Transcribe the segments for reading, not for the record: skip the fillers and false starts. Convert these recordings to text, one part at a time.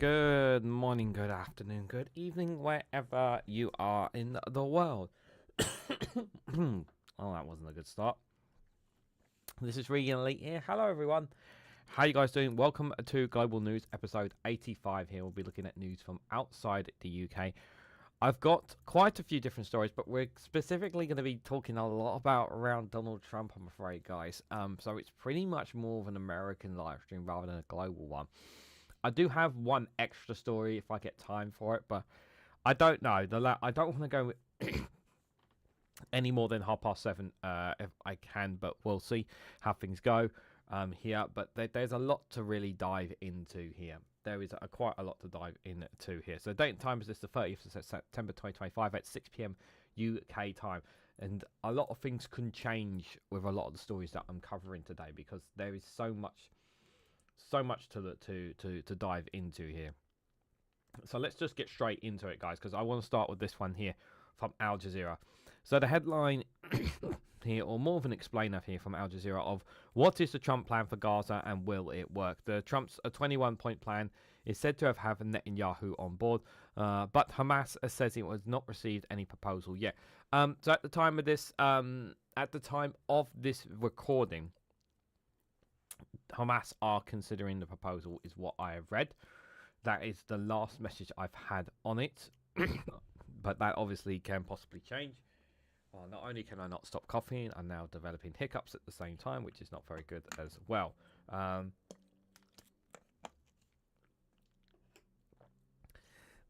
Good morning, good afternoon, good evening, wherever you are in the world. Oh, that wasn't a good start. This is Reganelite here. Hello, everyone. How you guys doing? Welcome to Global News episode 85 here. We'll be looking at news from outside the UK. I've got quite a few different stories, but we're specifically going to be talking a lot about around Donald Trump, I'm afraid, guys. So it's pretty much more of an American live stream rather than a global one. I do have one extra story if I get time for it, but I don't know. I don't want to go any more than 7:30 if I can, but we'll see how things go here. But there's a lot to really dive into here. There is quite a lot to dive into here. So the date and time is this the 30th of September 2025 at 6 p.m. UK time. And a lot of things can change with a lot of the stories that I'm covering today because there is so much to dive into here. So let's just get straight into it, guys, because I want to start with this one here from Al Jazeera. So the headline here, or more of an explainer here from Al Jazeera of what is the Trump plan for Gaza and will it work? The Trump's 21-point plan is said to have Netanyahu on board, but Hamas says it has not received any proposal yet. So at the time of this recording, Hamas are considering the proposal, is what I have read. That is the last message I've had on it, but that obviously can possibly change. Well, not only can I not stop coughing, I'm now developing hiccups at the same time, which is not very good as well.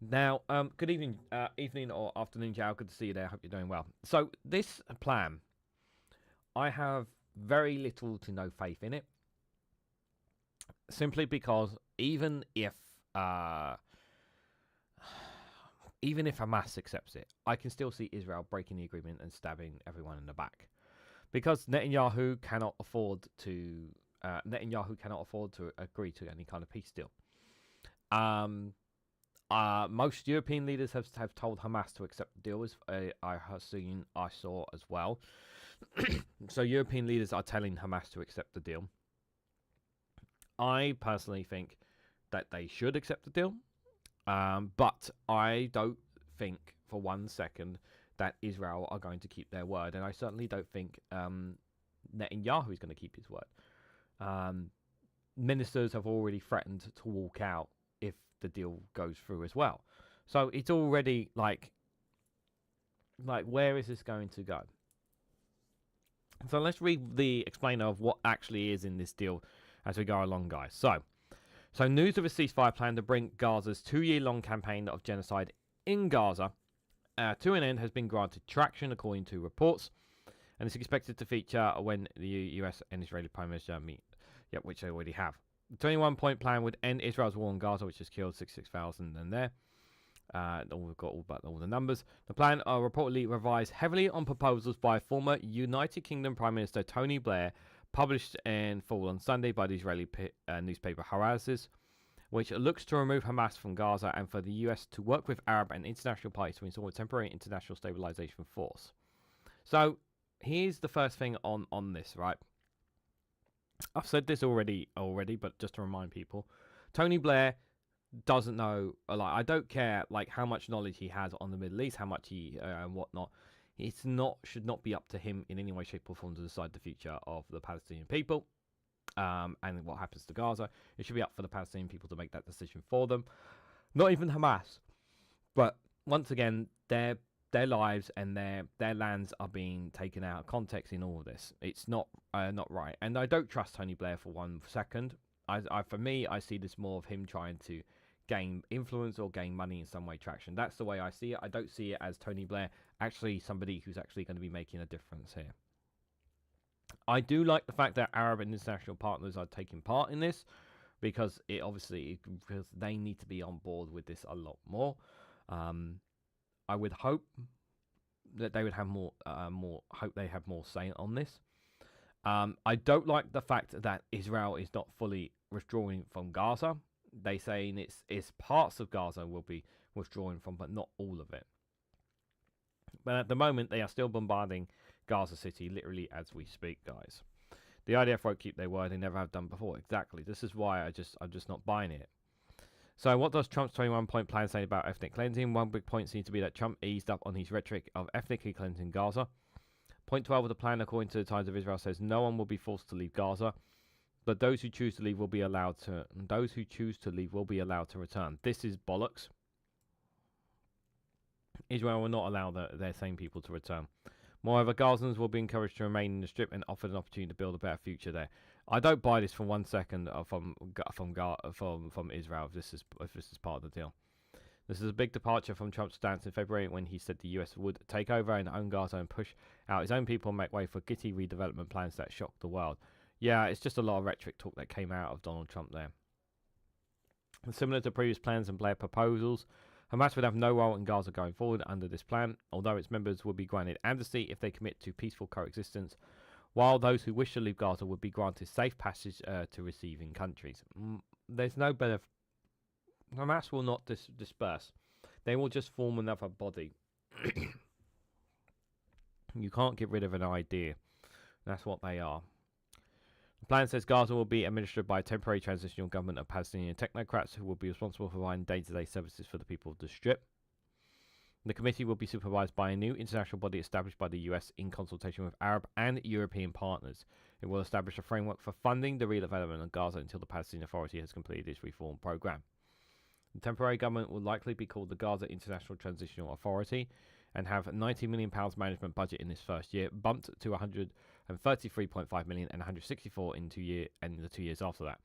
Now, good evening, evening or afternoon, Joe. Good to see you there. Hope you're doing well. So this plan, I have very little to no faith in it. Simply because even if Hamas accepts it, I can still see Israel breaking the agreement and stabbing everyone in the back, because Netanyahu cannot afford to agree to any kind of peace deal. Most European leaders have told Hamas to accept the deal, as I saw as well. So European leaders are telling Hamas to accept the deal. I personally think that they should accept the deal, but I don't think for 1 second that Israel are going to keep their word, and I certainly don't think Netanyahu is going to keep his word. Ministers have already threatened to walk out if the deal goes through as well. So it's already like where is this going to go? So let's read the explainer of what actually is in this deal as we go along, guys. So news of a ceasefire plan to bring Gaza's 2-year-long campaign of genocide in Gaza to an end has been granted traction, according to reports, and it's expected to feature when the US and Israeli Prime Minister meet, which they already have. The 21-point plan would end Israel's war on Gaza, which has killed 66,000 in there. We've got all the numbers. The plan reportedly revised heavily on proposals by former United Kingdom Prime Minister Tony Blair, published in full on Sunday by the Israeli newspaper Haaretz, which looks to remove Hamas from Gaza and for the US to work with Arab and international parties to install a temporary international stabilization force. So here's the first thing on this, right? I've said this already, but just to remind people, Tony Blair doesn't know, I don't care how much knowledge he has on the Middle East, how much he and whatnot. Should not be up to him in any way, shape, or form to decide the future of the Palestinian people and what happens to Gaza. It should be up for the Palestinian people to make that decision for them. Not even Hamas. But once again, their lives and their lands are being taken out of context in all of this. It's not right. And I don't trust Tony Blair for 1 second. For me, I see this more of him trying to gain influence or gain money in some way, traction. That's the way I see it. I don't see it as Tony Blair actually somebody who's actually going to be making a difference here. I do like the fact that Arab and international partners are taking part in this, because because they need to be on board with this a lot more. I would hope that they would have more say on this. I don't like the fact that Israel is not fully withdrawing from Gaza. They saying it's parts of Gaza will be withdrawing from, but not all of it. But at the moment, they are still bombarding Gaza City, literally as we speak, guys. The IDF won't keep their word; they never have done before. Exactly. This is why I'm just not buying it. So what does Trump's 21-point plan say about ethnic cleansing? One big point seems to be that Trump eased up on his rhetoric of ethnically cleansing Gaza. Point 12 of the plan, according to the Times of Israel, says no one will be forced to leave Gaza, but those who choose to leave will be allowed to. Those who choose to leave will be allowed to return. This is bollocks. Israel will not allow their same people to return. Moreover, Gazans will be encouraged to remain in the Strip and offered an opportunity to build a better future there. I don't buy this for 1 second from Israel. If this is part of the deal. This is a big departure from Trump's stance in February when he said the US would take over and own Gaza and push out his own people and make way for gritty redevelopment plans that shocked the world. Yeah, it's just a lot of rhetoric talk that came out of Donald Trump there. And similar to previous plans and Blair proposals, Hamas would have no role in Gaza going forward under this plan, although its members would be granted amnesty if they commit to peaceful coexistence, while those who wish to leave Gaza would be granted safe passage to receiving countries. There's no better. Hamas will not disperse. They will just form another body. You can't get rid of an idea. That's what they are. The plan says Gaza will be administered by a temporary transitional government of Palestinian technocrats who will be responsible for providing day-to-day services for the people of the Strip. The committee will be supervised by a new international body established by the US in consultation with Arab and European partners. It will establish a framework for funding the redevelopment of Gaza until the Palestinian Authority has completed its reform program. The temporary government will likely be called the Gaza International Transitional Authority and have £90 million management budget in this first year, bumped to £133.5 million and £164 in the 2 years after that.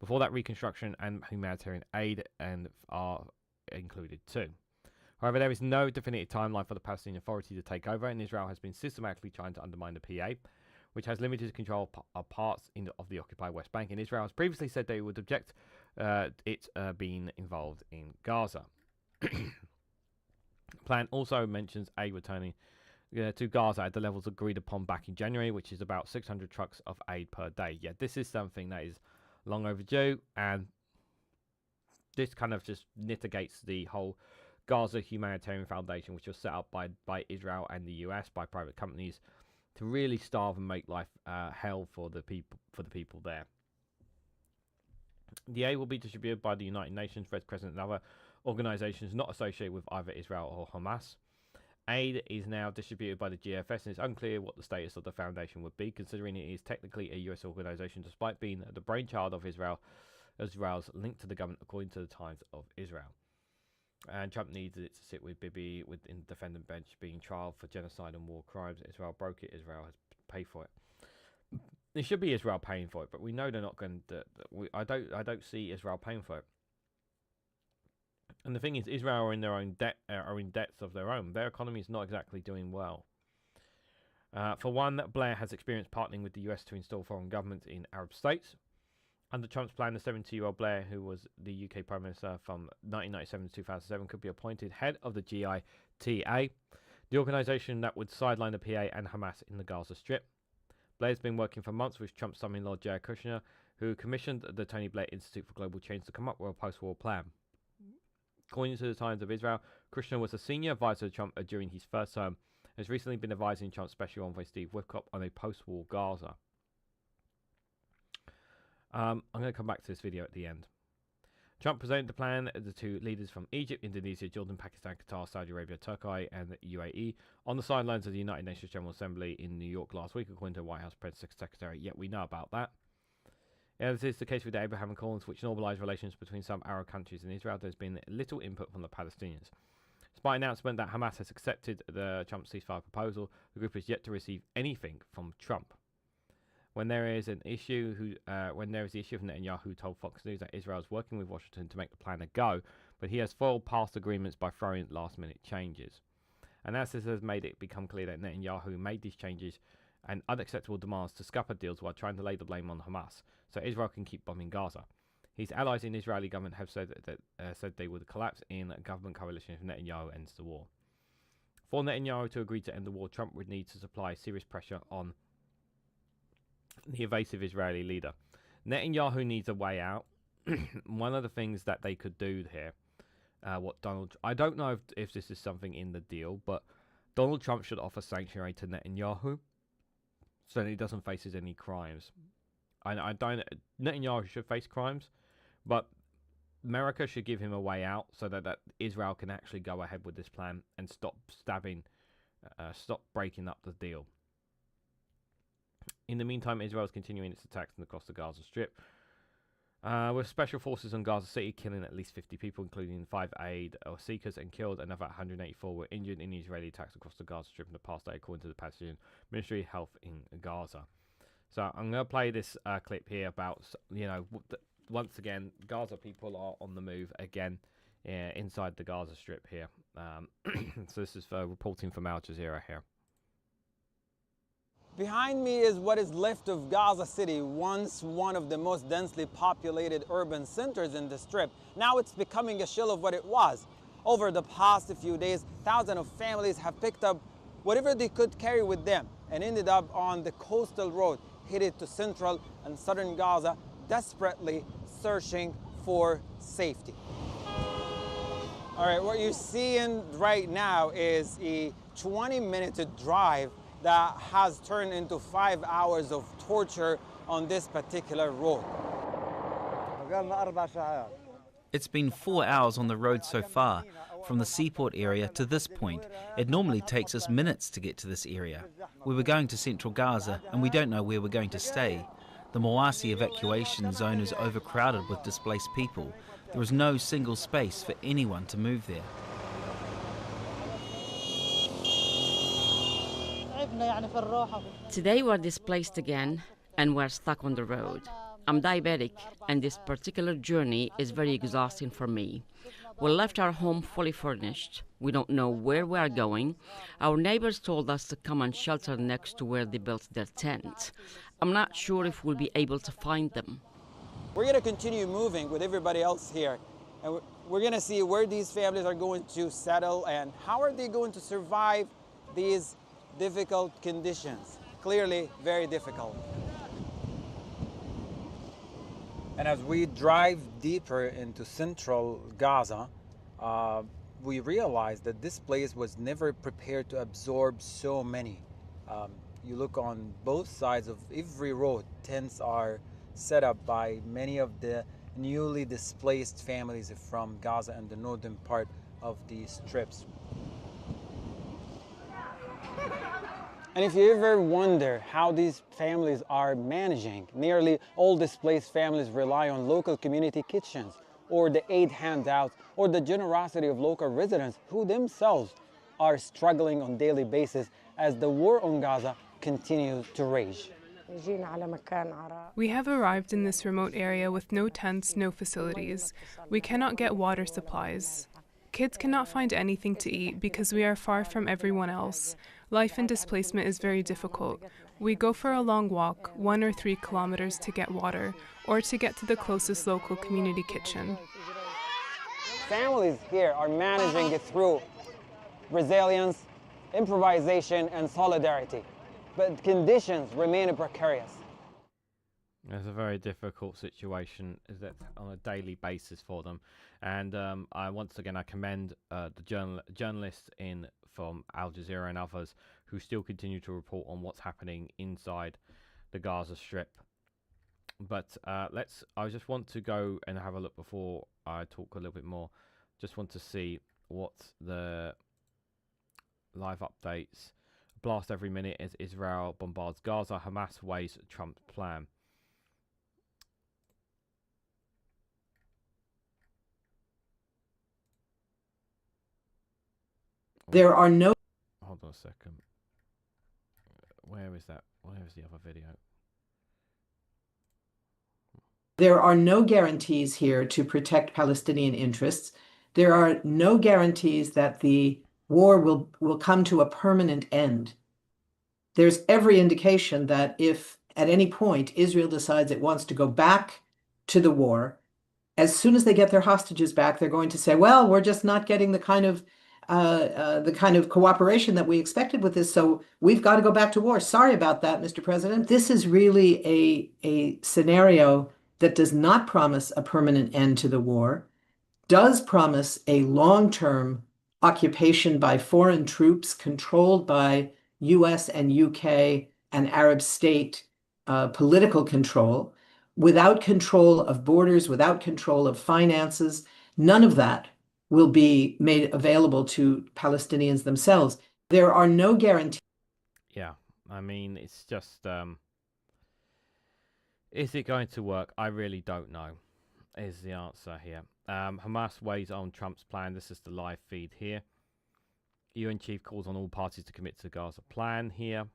Before that, reconstruction and humanitarian aid are included too. However, there is no definitive timeline for the Palestinian Authority to take over, and Israel has been systematically trying to undermine the PA, which has limited control of parts of the occupied West Bank, and Israel has previously said they would object it being involved in Gaza. The plan also mentions aid returning to Gaza at the levels agreed upon back in January, which is about 600 trucks of aid per day. Yeah, this is something that is long overdue, and this kind of just mitigates the whole Gaza Humanitarian Foundation, which was set up by Israel and the US by private companies to really starve and make life hell for the people there. The aid will be distributed by the United Nations, Red Crescent, and other organizations not associated with either Israel or Hamas. Aid is now distributed by the GFS, and it's unclear what the status of the foundation would be, considering it is technically a US organization, despite being the brainchild of Israel's link to the government, according to the Times of Israel. And Trump needs it to sit with Bibi in the defendant bench, being trialed for genocide and war crimes. Israel broke it. Israel has paid for it. It should be Israel paying for it, but we know they're not going to. I don't see Israel paying for it. And the thing is, Israel are in their own debt, are in debts of their own. Their economy is not exactly doing well. For one, Blair has experienced partnering with the US to install foreign governments in Arab states. Under Trump's plan, the 72-year-old Blair, who was the UK Prime Minister from 1997 to 2007, could be appointed head of the GITA, the organisation that would sideline the PA and Hamas in the Gaza Strip. Blair's been working for months with Trump's son-in-law Jared Kushner, who commissioned the Tony Blair Institute for Global Change to come up with a post-war plan. According to the Times of Israel, Kushner was a senior advisor to Trump during his first term, and has recently been advising Trump's special envoy Steve Witkoff on a post-war Gaza. I'm going to come back to this video at the end. Trump presented the plan to leaders from Egypt, Indonesia, Jordan, Pakistan, Qatar, Saudi Arabia, Turkey, and the UAE on the sidelines of the United Nations General Assembly in New York last week, according to the White House Press Secretary. Yet we know about that. As is the case with the Abraham Accords, which normalised relations between some Arab countries and Israel, there's been little input from the Palestinians. Despite an announcement that Hamas has accepted the Trump ceasefire proposal, the group has yet to receive anything from Trump. When there is the issue of Netanyahu told Fox News that Israel is working with Washington to make the plan a go, but he has foiled past agreements by throwing last-minute changes. Analysis has made it become clear that Netanyahu made these changes and unacceptable demands to scupper deals while trying to lay the blame on Hamas, so Israel can keep bombing Gaza. His allies in the Israeli government have said they would collapse in a government coalition if Netanyahu ends the war. For Netanyahu to agree to end the war, Trump would need to supply serious pressure on the evasive Israeli leader. Netanyahu needs a way out. One of the things that they could do here, I don't know if this is something in the deal, but Donald Trump should offer sanctuary to Netanyahu so that he doesn't face any crimes. Netanyahu should face crimes, but America should give him a way out so that Israel can actually go ahead with this plan and stop breaking up the deal. In the meantime, Israel is continuing its attacks across the Gaza Strip, with special forces on Gaza City killing at least 50 people, including 5 aid or seekers, and killed another 184 were injured in Israeli attacks across the Gaza Strip in the past day, according to the Palestinian Ministry of Health in Gaza. So I'm going to play this clip here about, once again, Gaza people are on the move again inside the Gaza Strip here. So this is reporting from Al Jazeera here. Behind me is what is left of Gaza City, once one of the most densely populated urban centers in the Strip. Now it's becoming a shell of what it was. Over the past few days, thousands of families have picked up whatever they could carry with them and ended up on the coastal road headed to central and southern Gaza, desperately searching for safety. All right, what you're seeing right now is a 20-minute drive that has turned into 5 hours of torture on this particular road. It's been 4 hours on the road so far, from the seaport area to this point. It normally takes us minutes to get to this area. We were going to central Gaza, and we don't know where we're going to stay. The Mawasi evacuation zone is overcrowded with displaced people. There is no single space for anyone to move there. Today we're displaced again and we're stuck on the road. I'm diabetic and this particular journey is very exhausting for me. We left our home fully furnished. We don't know where we are going. Our neighbors told us to come and shelter next to where they built their tent. I'm not sure if we'll be able to find them. We're going to continue moving with everybody else here. And we're going to see where these families are going to settle and how are they going to survive these difficult conditions. Clearly very difficult. And as we drive deeper into central Gaza, we realize that this place was never prepared to absorb so many. You look on both sides of every road, tents are set up by many of the newly displaced families from Gaza and the northern part of the strips. And if you ever wonder how these families are managing, nearly all displaced families rely on local community kitchens, or the aid handouts, or the generosity of local residents who themselves are struggling on a daily basis as the war on Gaza continues to rage. We have arrived in this remote area with no tents, no facilities. We cannot get water supplies. Kids cannot find anything to eat because we are far from everyone else. Life in displacement is very difficult. We go for a long walk, 1 or 3 kilometers to get water, or to get to the closest local community kitchen. Families here are managing it through resilience, improvisation, and solidarity. But conditions remain precarious. It's a very difficult situation on a daily basis for them. And once again, I commend the journalists from Al Jazeera and others who still continue to report on what's happening inside the Gaza Strip. But I just want to go and have a look before I talk a little bit more. Just want to see what the live updates. Blast every minute as Israel bombards Gaza. Hamas weighs Trump's plan. There are no... Hold on a second. Where is that? Where is the other video? There are no guarantees here to protect Palestinian interests. There are no guarantees that the war will come to a permanent end. There's every indication that if at any point Israel decides it wants to go back to the war, as soon as they get their hostages back, they're going to say, well, we're just not getting the kind of cooperation that we expected with this, so we've got to go back to war. Sorry about that, Mr. President. This is really a scenario that does not promise a permanent end to the war, does promise a long-term occupation by foreign troops controlled by US and UK and Arab state political control, without control of borders, without control of finances. None of that will be made available to Palestinians themselves. There are no guarantees. Yeah, I mean, it's just, is it going to work? I really don't know, is the answer here. Hamas weighs on Trump's plan. This is the live feed here. UN chief calls on all parties to commit to the Gaza plan here.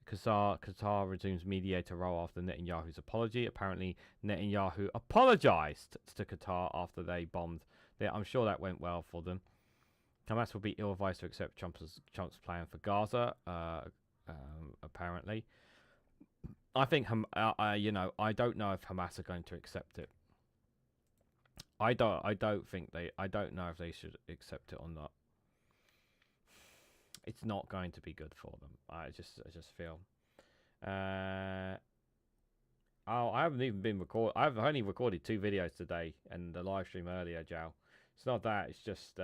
Qatar resumes mediator role after Netanyahu's apology. Apparently, Netanyahu apologized to Qatar after they bombed there. I'm sure that went well for them. Hamas will be ill-advised to accept Trump's plan for Gaza, apparently. I think, I don't know if Hamas are going to accept it. I don't know if they should accept it or not. It's not going to be good for them. I just feel. I haven't even been record. I've only recorded 2 videos today and the live stream earlier, Jow. It's not that. It's just.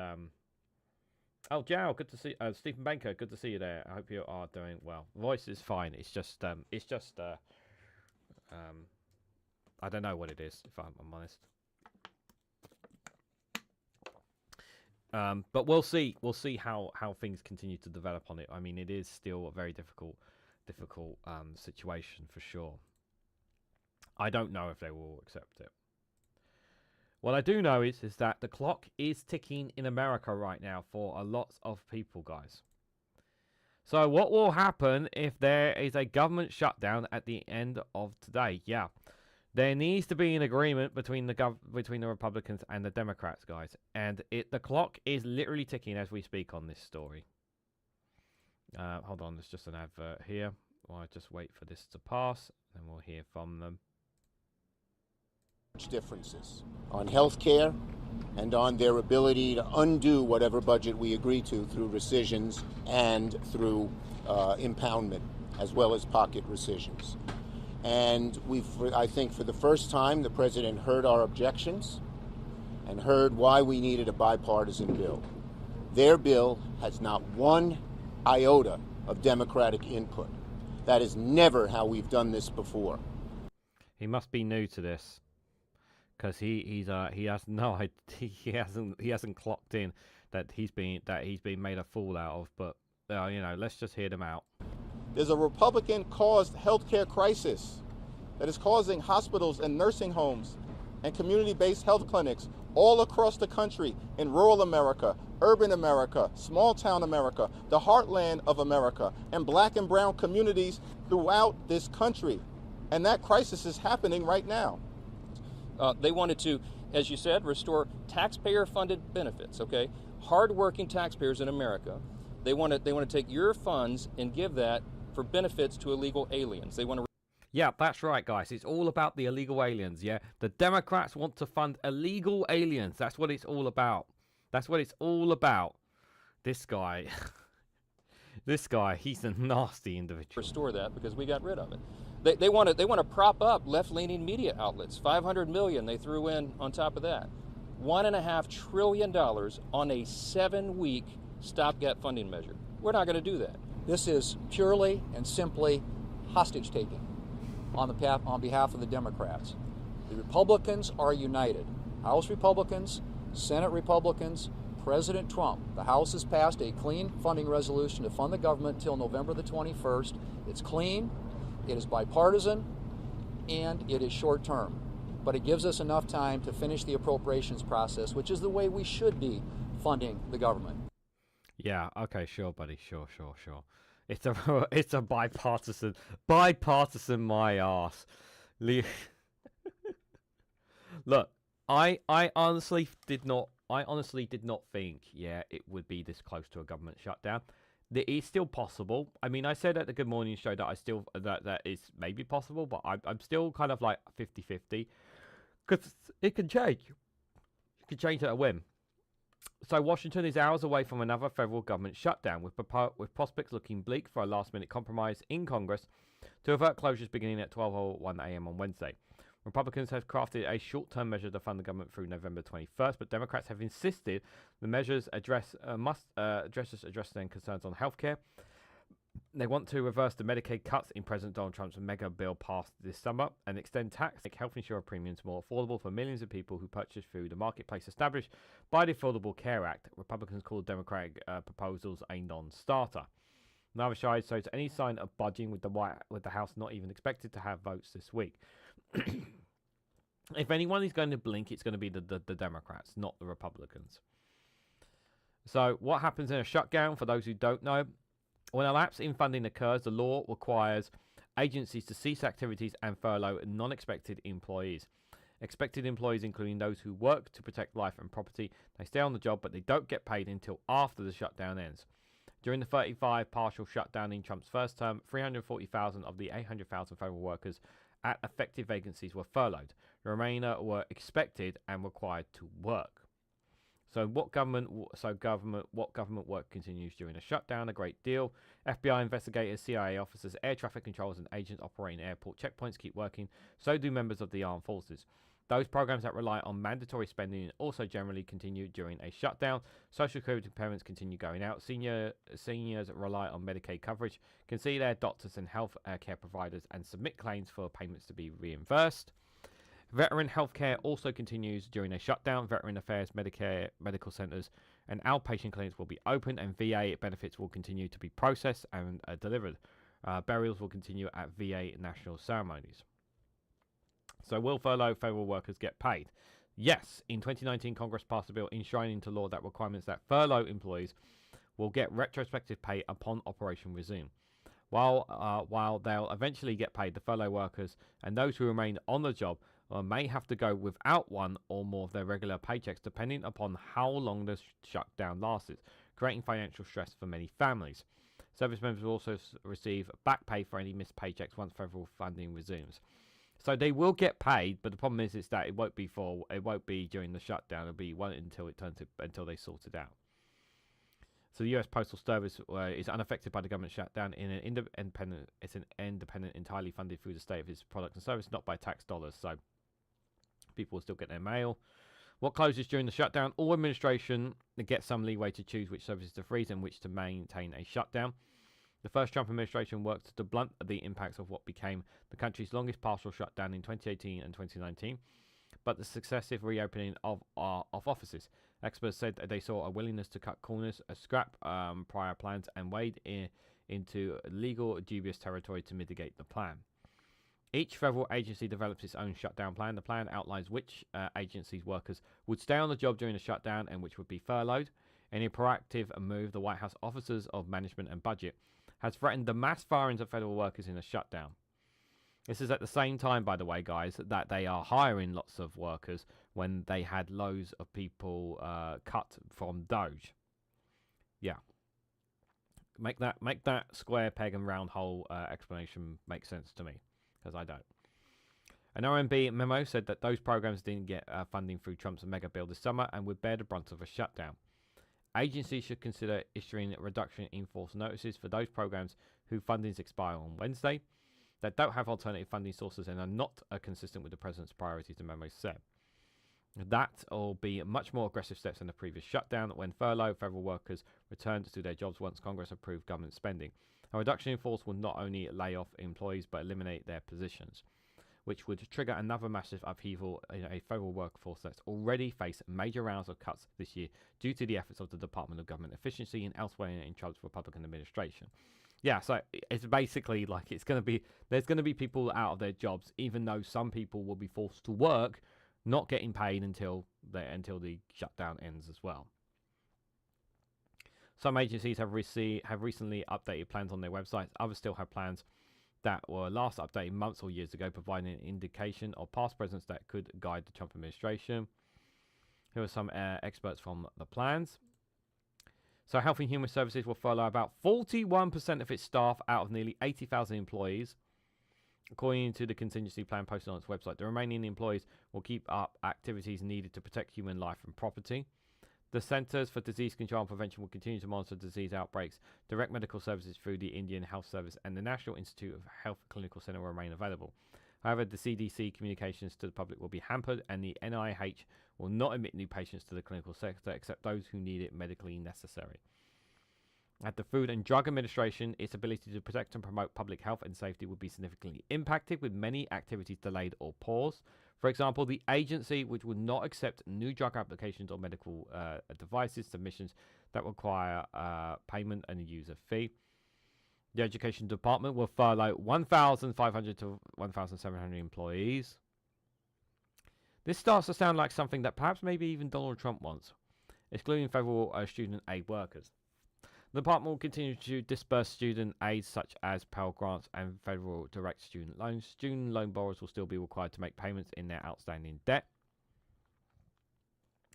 Oh, Jow, good to see. Stephen Banker, good to see you there. I hope you are doing well. Voice is fine. It's just. I don't know what it is, if I'm honest. But we'll see. We'll see how things continue to develop on it. I mean, it is still a very difficult situation for sure. I don't know if they will accept it. What I do know is that the clock is ticking in America right now for a lot of people, guys. So what will happen if there is a government shutdown at the end of today? Yeah. There needs to be an agreement between the Republicans and the Democrats, guys, and the clock is literally ticking as we speak on this story. Hold on, there's just an advert here. I'll just wait for this to pass, and we'll hear from them. Differences on health care and on their ability to undo whatever budget we agree to through rescissions and through impoundment, as well as pocket rescissions. And I think for the first time, the president heard our objections and heard why we needed a bipartisan bill. Their bill has not one iota of Democratic input. That is never how we've done this before. He must be new to this, because he has no idea, he hasn't clocked in that he's been made a fool out of. But let's just hear them out. There's a Republican-caused healthcare crisis that is causing hospitals and nursing homes and community-based health clinics all across the country, in rural America, urban America, small-town America, the heartland of America, and black and brown communities throughout this country. And that crisis is happening right now. They wanted to, as you said, restore taxpayer-funded benefits, okay? Hard-working taxpayers in America. They want to take your funds and give that for benefits to illegal aliens. They want to. Yeah, that's right, guys. It's all about the illegal aliens, yeah? The Democrats want to fund illegal aliens. That's what it's all about. That's what it's all about. This guy, he's a nasty individual. Restore that because we got rid of it. They want to prop up left-leaning media outlets. $500 million they threw in on top of that. $1.5 trillion on a 7-week stopgap funding measure. We're not going to do that. This is purely and simply hostage taking on behalf of the Democrats. The Republicans are united. House Republicans, Senate Republicans, President Trump. The House has passed a clean funding resolution to fund the government until November the 21st. It's clean, it is bipartisan, and it is short term. But it gives us enough time to finish the appropriations process, which is the way we should be funding the government. Yeah, okay, sure, buddy, sure. It's a bipartisan my ass. Look, I honestly did not think, it would be this close to a government shutdown. It is still possible. I mean, I said at the Good Morning Show that that is maybe possible, but I'm still kind of like 50-50, because it can change. It can change at a whim. So Washington is hours away from another federal government shutdown, with prospects looking bleak for a last-minute compromise in Congress to avert closures beginning at 12:01 a.m. on Wednesday. Republicans have crafted a short-term measure to fund the government through November 21st, but Democrats have insisted the measures must address their concerns on healthcare. They want to reverse the Medicaid cuts in President Donald Trump's mega bill passed this summer and extend tax, make health insurance premiums more affordable for millions of people who purchase through the marketplace established by the Affordable Care Act. Republicans called Democratic proposals a non-starter. Neither side shows any sign of budging, with the House not even expected to have votes this week. If anyone is going to blink, it's going to be the Democrats, not the Republicans. So what happens in a shutdown, for those who don't know? When a lapse in funding occurs, the law requires agencies to cease activities and furlough non-expected employees. Expected employees, including those who work to protect life and property, they stay on the job, but they don't get paid until after the shutdown ends. During the 35 partial shutdown in Trump's first term, 340,000 of the 800,000 federal workers at effective vacancies were furloughed. The remainder were expected and required to work. So what government work continues during a shutdown? A great deal. FBI investigators, CIA officers, air traffic controllers, and agents operating airport checkpoints keep working. So do members of the armed forces. Those programs that rely on mandatory spending also generally continue during a shutdown. Social Security payments continue going out. Seniors rely on Medicaid coverage, can see their doctors and health care providers, and submit claims for payments to be reimbursed. Veteran healthcare also continues during a shutdown. Veteran Affairs, Medicare, medical centers, and outpatient clinics will be open, and VA benefits will continue to be processed and delivered. Burials will continue at VA national ceremonies. So will furlough federal workers get paid? Yes. In 2019, Congress passed a bill enshrining into law that requirements that furlough employees will get retrospective pay upon operation resume. While they'll eventually get paid, the furlough workers and those who remain on the job may have to go without one or more of their regular paychecks, depending upon how long the shutdown lasted, creating financial stress for many families. Service members will also receive back pay for any missed paychecks once federal funding resumes. So they will get paid, but the problem is that it won't be during the shutdown. It'll be until they sort it out. So the U.S. Postal Service is unaffected by the government shutdown. It's an independent, entirely funded through the state of its products and service, not by tax dollars. So people will still get their mail. What closes during the shutdown? All administration gets some leeway to choose which services to freeze and which to maintain a shutdown. The first Trump administration worked to blunt the impacts of what became the country's longest partial shutdown in 2018 and 2019, but the successive reopening of offices. Experts said that they saw a willingness to cut corners, scrap prior plans, and wade into legal dubious territory to mitigate the plan. Each federal agency develops its own shutdown plan. The plan outlines which agencies' workers would stay on the job during the shutdown and which would be furloughed. In a proactive move, the White House Offices of Management and Budget has threatened the mass firings of federal workers in a shutdown. This is at the same time, by the way, guys, that they are hiring lots of workers when they had loads of people cut from Doge. Yeah. Make that square peg and round hole explanation make sense to me, because I don't. An RMB memo said that those programs didn't get funding through Trump's mega bill this summer and would bear the brunt of a shutdown. Agencies should consider issuing reduction in force notices for those programs whose fundings expire on Wednesday, that don't have alternative funding sources and are not consistent with the president's priorities, the memo said. That will be much more aggressive steps than the previous shutdown, when furloughed federal workers returned to their jobs once Congress approved government spending. A reduction in force will not only lay off employees but eliminate their positions, which would trigger another massive upheaval in a federal workforce that's already faced major rounds of cuts this year due to the efforts of the Department of Government Efficiency and elsewhere in Trump's Republican administration. Yeah, so it's basically like there's going to be people out of their jobs, even though some people will be forced to work, not getting paid until the shutdown ends as well. Some agencies have recently updated plans on their websites. Others still have plans that were last updated months or years ago, providing an indication of past presidents that could guide the Trump administration. Here are some experts from the plans. So Health and Human Services will furlough about 41% of its staff out of nearly 80,000 employees, according to the contingency plan posted on its website. The remaining employees will keep up activities needed to protect human life and property. The Centers for Disease Control and Prevention will continue to monitor disease outbreaks. Direct medical services through the Indian Health Service and the National Institute of Health Clinical Center will remain available. However, the CDC communications to the public will be hampered, and the NIH will not admit new patients to the clinical sector except those who need it medically necessary. At the Food and Drug Administration, its ability to protect and promote public health and safety would be significantly impacted, with many activities delayed or paused. For example, the agency, which would not accept new drug applications or medical devices submissions that require payment and a user fee. The Education Department will furlough 1,500 to 1,700 employees. This starts to sound like something that perhaps maybe even Donald Trump wants, excluding federal student aid workers. The department will continue to disperse student aid such as Pell Grants and federal direct student loans. Student loan borrowers will still be required to make payments in their outstanding debt.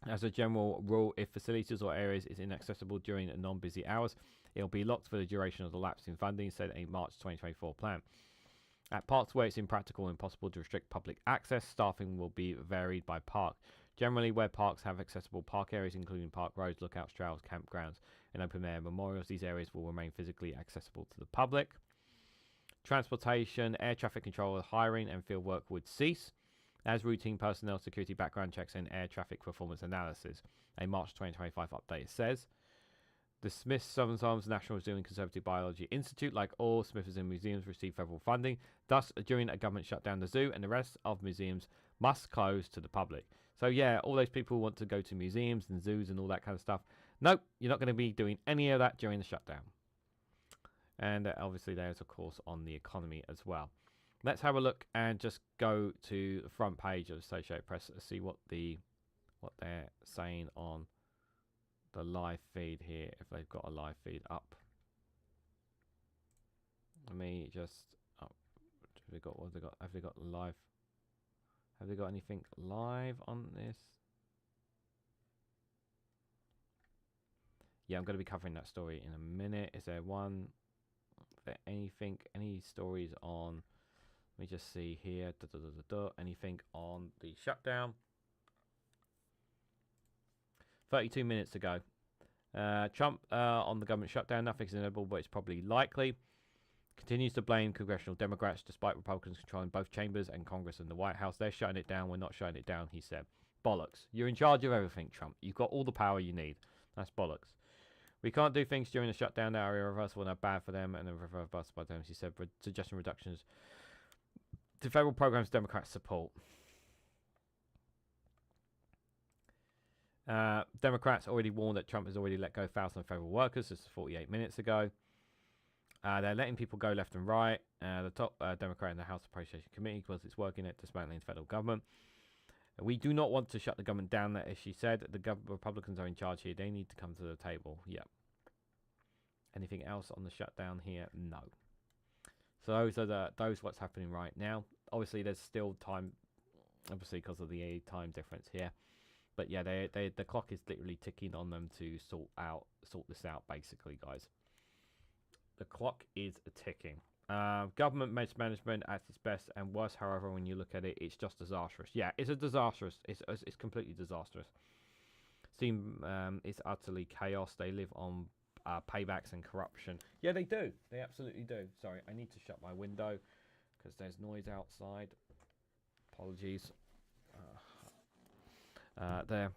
As a general rule, if facilities or areas is inaccessible during non-busy hours, it will be locked for the duration of the lapse in funding, said a March 2024 plan. At parks where it's impractical or impossible to restrict public access, staffing will be varied by park. Generally, where parks have accessible park areas, including park roads, lookouts, trails, campgrounds, and open-air memorials, these areas will remain physically accessible to the public. Transportation, air traffic control, hiring, and field work would cease, as routine personnel security background checks and air traffic performance analysis. A March 2025 update says, the Smithsonian's National Zoo and Conservative Biology Institute, like all Smithsonian museums, receive federal funding. Thus, during a government shutdown, the zoo and the rest of museums must close to the public. So yeah, all those people who want to go to museums and zoos and all that kind of stuff, nope, you're not going to be doing any of that during the shutdown. And obviously there's a course on the economy as well. Let's have a look and just go to the front page of Associated Press to see what they're saying on the live feed here, if they've got a live feed up. Let me just have they got live? Have they got anything live on this? Yeah, I'm going to be covering that story in a minute. Is there any stories on? Let me just see here. Anything on the shutdown? 32 minutes to go. Trump on the government shutdown. Nothing's inevitable, but it's probably likely. Continues to blame congressional Democrats despite Republicans controlling both chambers and Congress and the White House. They're shutting it down. We're not shutting it down, he said. Bollocks. You're in charge of everything, Trump. You've got all the power you need. That's bollocks. We can't do things during the shutdown that are irreversible and are bad for them and irreversible by them, he said, suggesting reductions to federal programs Democrats support. Democrats already warned that Trump has already let go thousands of federal workers. This is 48 minutes ago. They're letting people go left and right. The top Democrat in the House Appropriation Committee, because it's working at dismantling the federal government. We do not want to shut the government down, as she said. The Republicans are in charge here. They need to come to the table. Yep. Anything else on the shutdown here? No. So those what's happening right now. Obviously, there's still time, obviously because of the time difference here. But yeah, the clock is literally ticking on them to sort this out, basically, guys. The clock is ticking. Government mismanagement at its best and worse, however, when you look at it, it's just disastrous. Yeah, it's a disastrous. It's completely disastrous. It's utterly chaos. They live on paybacks and corruption. Yeah, they do. They absolutely do. Sorry, I need to shut my window because there's noise outside. Apologies. There.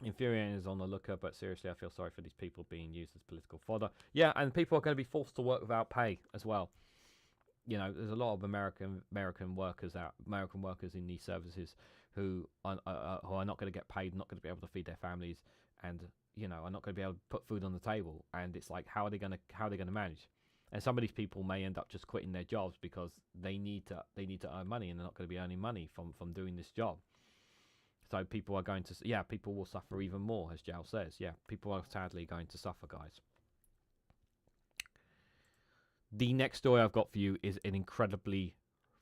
Infuriating is on the looker, but seriously, I feel sorry for these people being used as political fodder. Yeah, and people are going to be forced to work without pay as well. You know, there's a lot of American workers in these services who are not going to get paid, not going to be able to feed their families, and you know, are not going to be able to put food on the table. And it's like, how are they going to manage? And some of these people may end up just quitting their jobs because they need to earn money, and they're not going to be earning money from doing this job. So people are going to, people will suffer even more, as Jal says. Yeah, people are sadly going to suffer, guys. The next story I've got for you is an incredibly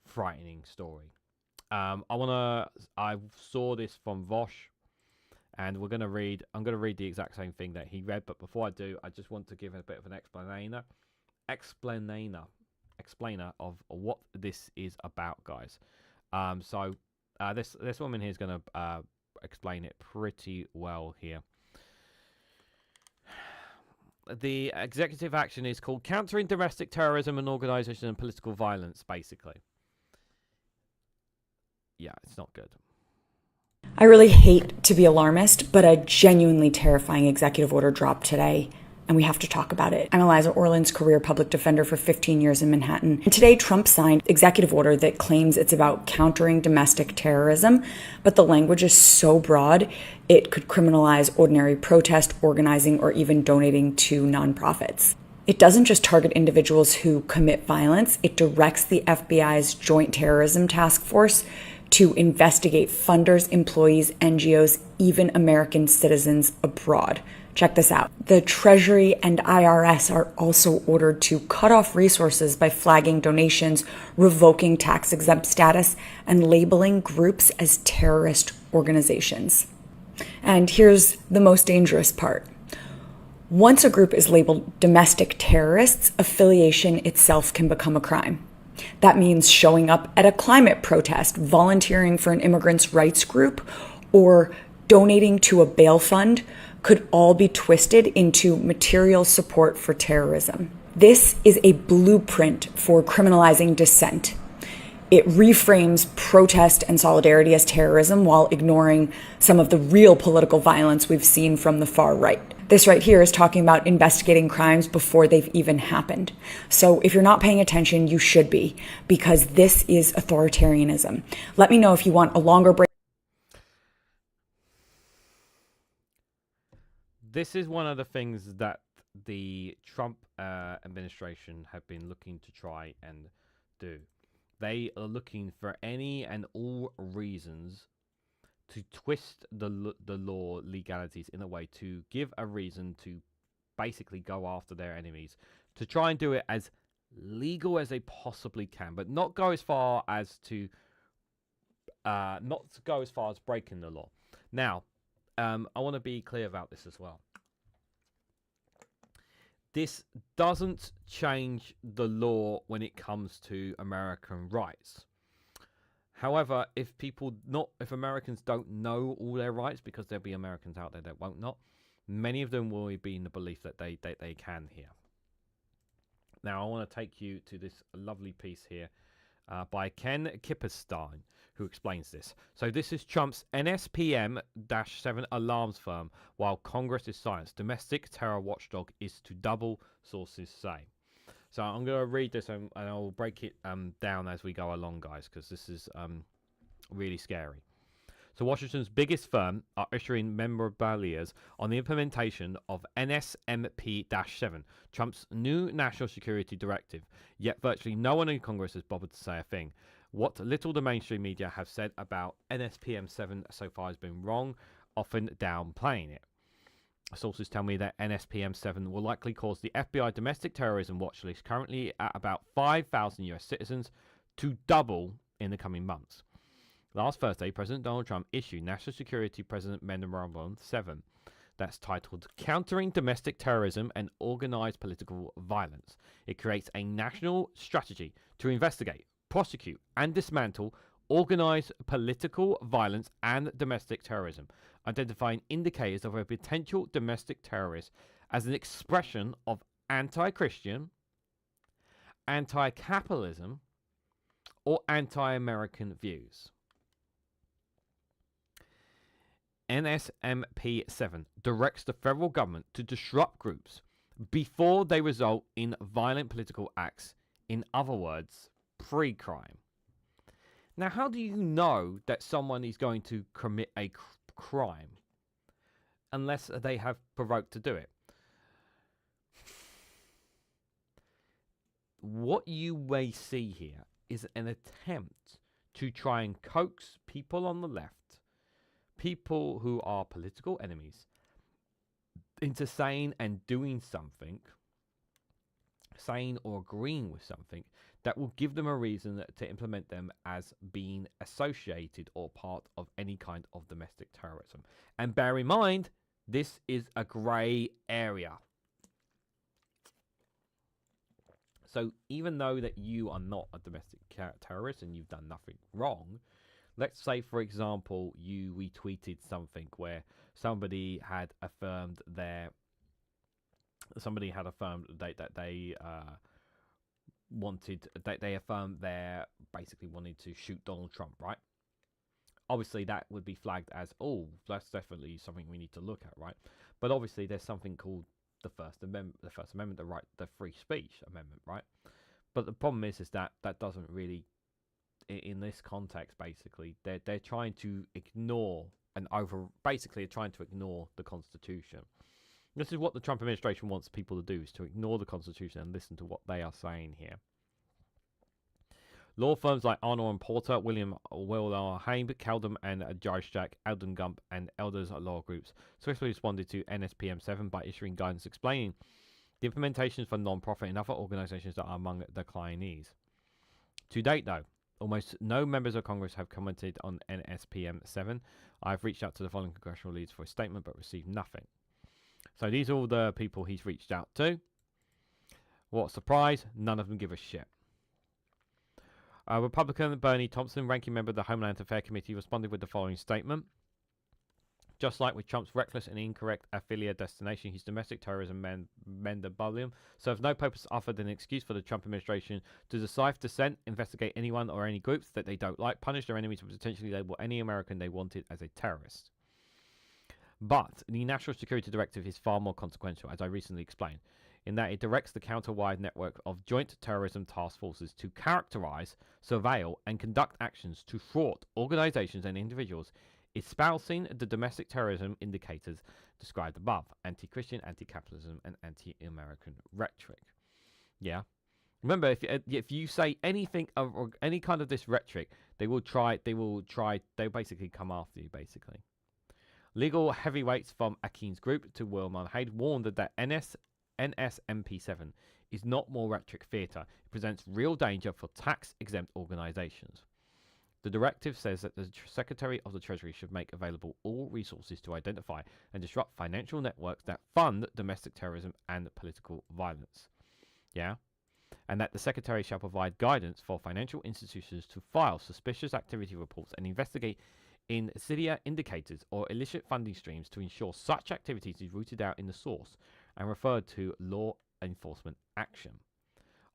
frightening story. I saw this from Vosh, and I'm going to read the exact same thing that he read. But before I do, I just want to give a bit of an explainer of what this is about, guys. This woman here is going to explain it pretty well here. The executive action is called Countering Domestic Terrorism and Organisation and Political Violence, basically. Yeah, it's not good. I really hate to be alarmist, but a genuinely terrifying executive order dropped today. and we have to talk about it. I'm Eliza Orland's career public defender for 15 years in Manhattan. And today, Trump signed an executive order that claims it's about countering domestic terrorism, but the language is so broad, it could criminalize ordinary protest, organizing, or even donating to nonprofits. It doesn't just target individuals who commit violence, it directs the FBI's Joint Terrorism Task Force to investigate funders, employees, NGOs, even American citizens abroad. Check this out. The Treasury and IRS are also ordered to cut off resources by flagging donations, revoking tax-exempt status, and labeling groups as terrorist organizations. And here's the most dangerous part. Once a group is labeled domestic terrorists, affiliation itself can become a crime. That means showing up at a climate protest, volunteering for an immigrants' rights group, or donating to a bail fund could all be twisted into material support for terrorism. This is a blueprint for criminalizing dissent. It reframes protest and solidarity as terrorism while ignoring some of the real political violence we've seen from the far right. This right here is talking about investigating crimes before they've even happened. So if you're not paying attention, you should be, because this is authoritarianism. Let me know if you want a longer break. This is one of the things that the Trump administration have been looking to try and do. They are looking for any and all reasons to twist the law legalities in a way to give a reason to basically go after their enemies, to try and do it as legal as they possibly can, but not go as far as to breaking the law. Now, I want to be clear about this as well. This doesn't change the law when it comes to American rights. However, if Americans don't know all their rights, because there'll be Americans out there that won't not, many of them will be in the belief that they can here. Now, I want to take you to this lovely piece here by Ken Kipperstein, who explains this. So this is Trump's NSPM-7 alarms firm, while Congress is silent. Domestic terror watchdog is to double, sources say. So I'm going to read this and I'll break it down as we go along, guys, because this is really scary. So Washington's biggest firm are issuing memorabilia on the implementation of NSMP-7, Trump's new national security directive. Yet virtually no one in Congress has bothered to say a thing. What little the mainstream media have said about NSPM-7 so far has been wrong, often downplaying it. Sources tell me that NSPM-7 will likely cause the FBI domestic terrorism watch list, currently at about 5,000 US citizens, to double in the coming months. Last Thursday, President Donald Trump issued National Security President Memorandum 7 that's titled Countering Domestic Terrorism and Organized Political Violence. It creates a national strategy to investigate, prosecute, and dismantle organized political violence and domestic terrorism, identifying indicators of a potential domestic terrorist as an expression of anti-Christian, anti-capitalism, or anti-American views. NSMP-7 directs the federal government to disrupt groups before they result in violent political acts, in other words, pre-crime. Now, how do you know that someone is going to commit a crime unless they have provoked to do it? What you may see here is an attempt to try and coax people on the left, people who are political enemies, into saying and doing something, saying or agreeing with something that will give them a reason to implement them as being associated or part of any kind of domestic terrorism. And bear in mind, this is a grey area. So even though that you are not a domestic terrorist and you've done nothing wrong, let's say, for example, you retweeted something where somebody had affirmed that they basically wanted to shoot Donald Trump, right? Obviously, that would be flagged as, oh, that's definitely something we need to look at, right? But obviously, there's something called the First Amendment, the right, the free speech amendment, right? But the problem is that that doesn't really, in this context, basically, they're trying to ignore basically trying to ignore the Constitution. This is what the Trump administration wants people to do, is to ignore the Constitution and listen to what they are saying here. Law firms like Arnold and Porter, William Will Haim, Keldum and Jack, Eldon Gump and Elders Law Groups swiftly responded to NSPM 7 by issuing guidance explaining the implementations for non-profit and other organizations that are among the declinees. To date, though, almost no members of Congress have commented on NSPM 7. I've reached out to the following congressional leaders for a statement but received nothing. So these are all the people he's reached out to. What a surprise, none of them give a shit. Republican Bernie Thompson, ranking member of the Homeland Affairs Committee, responded with the following statement. Just like with Trump's reckless and incorrect affiliate destination, his domestic terrorism mendabilium serves no purpose other than an excuse for the Trump administration to decipher dissent, investigate anyone or any groups that they don't like, punish their enemies, and potentially label any American they wanted as a terrorist. But the National Security Directive is far more consequential, as I recently explained, in that it directs the counter-wide network of joint terrorism task forces to characterize, surveil, and conduct actions to thwart organizations and individuals espousing the domestic terrorism indicators described above: anti-Christian, anti-capitalism, and anti-American rhetoric. Yeah. Remember, if you say anything or any kind of this rhetoric, they basically come after you, basically. Legal heavyweights from Akin's group to Wilmer Haid warned that NSMP7 is not more rhetoric theatre. It presents real danger for tax-exempt organisations. The directive says that the Secretary of the Treasury should make available all resources to identify and disrupt financial networks that fund domestic terrorism and political violence. Yeah? And that the Secretary shall provide guidance for financial institutions to file suspicious activity reports and investigate insidious indicators or illicit funding streams to ensure such activities is rooted out in the source and referred to law enforcement action.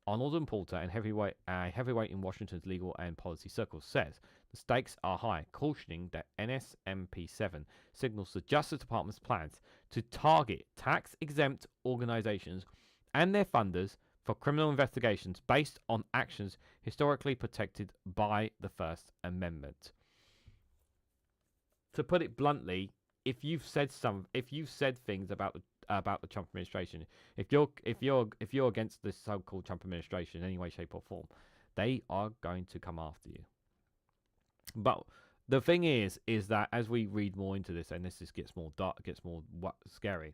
Arnold and Porter, and heavyweight in Washington's legal and policy circles, says the stakes are high, cautioning that NSMP7 signals the Justice Department's plans to target tax-exempt organizations and their funders for criminal investigations based on actions historically protected by the First Amendment. To put it bluntly, if you've said things about the Trump administration, if you're against this so-called Trump administration in any way, shape, or form, they are going to come after you. But the thing is that as we read more into this, and this just gets more dark, gets more scary,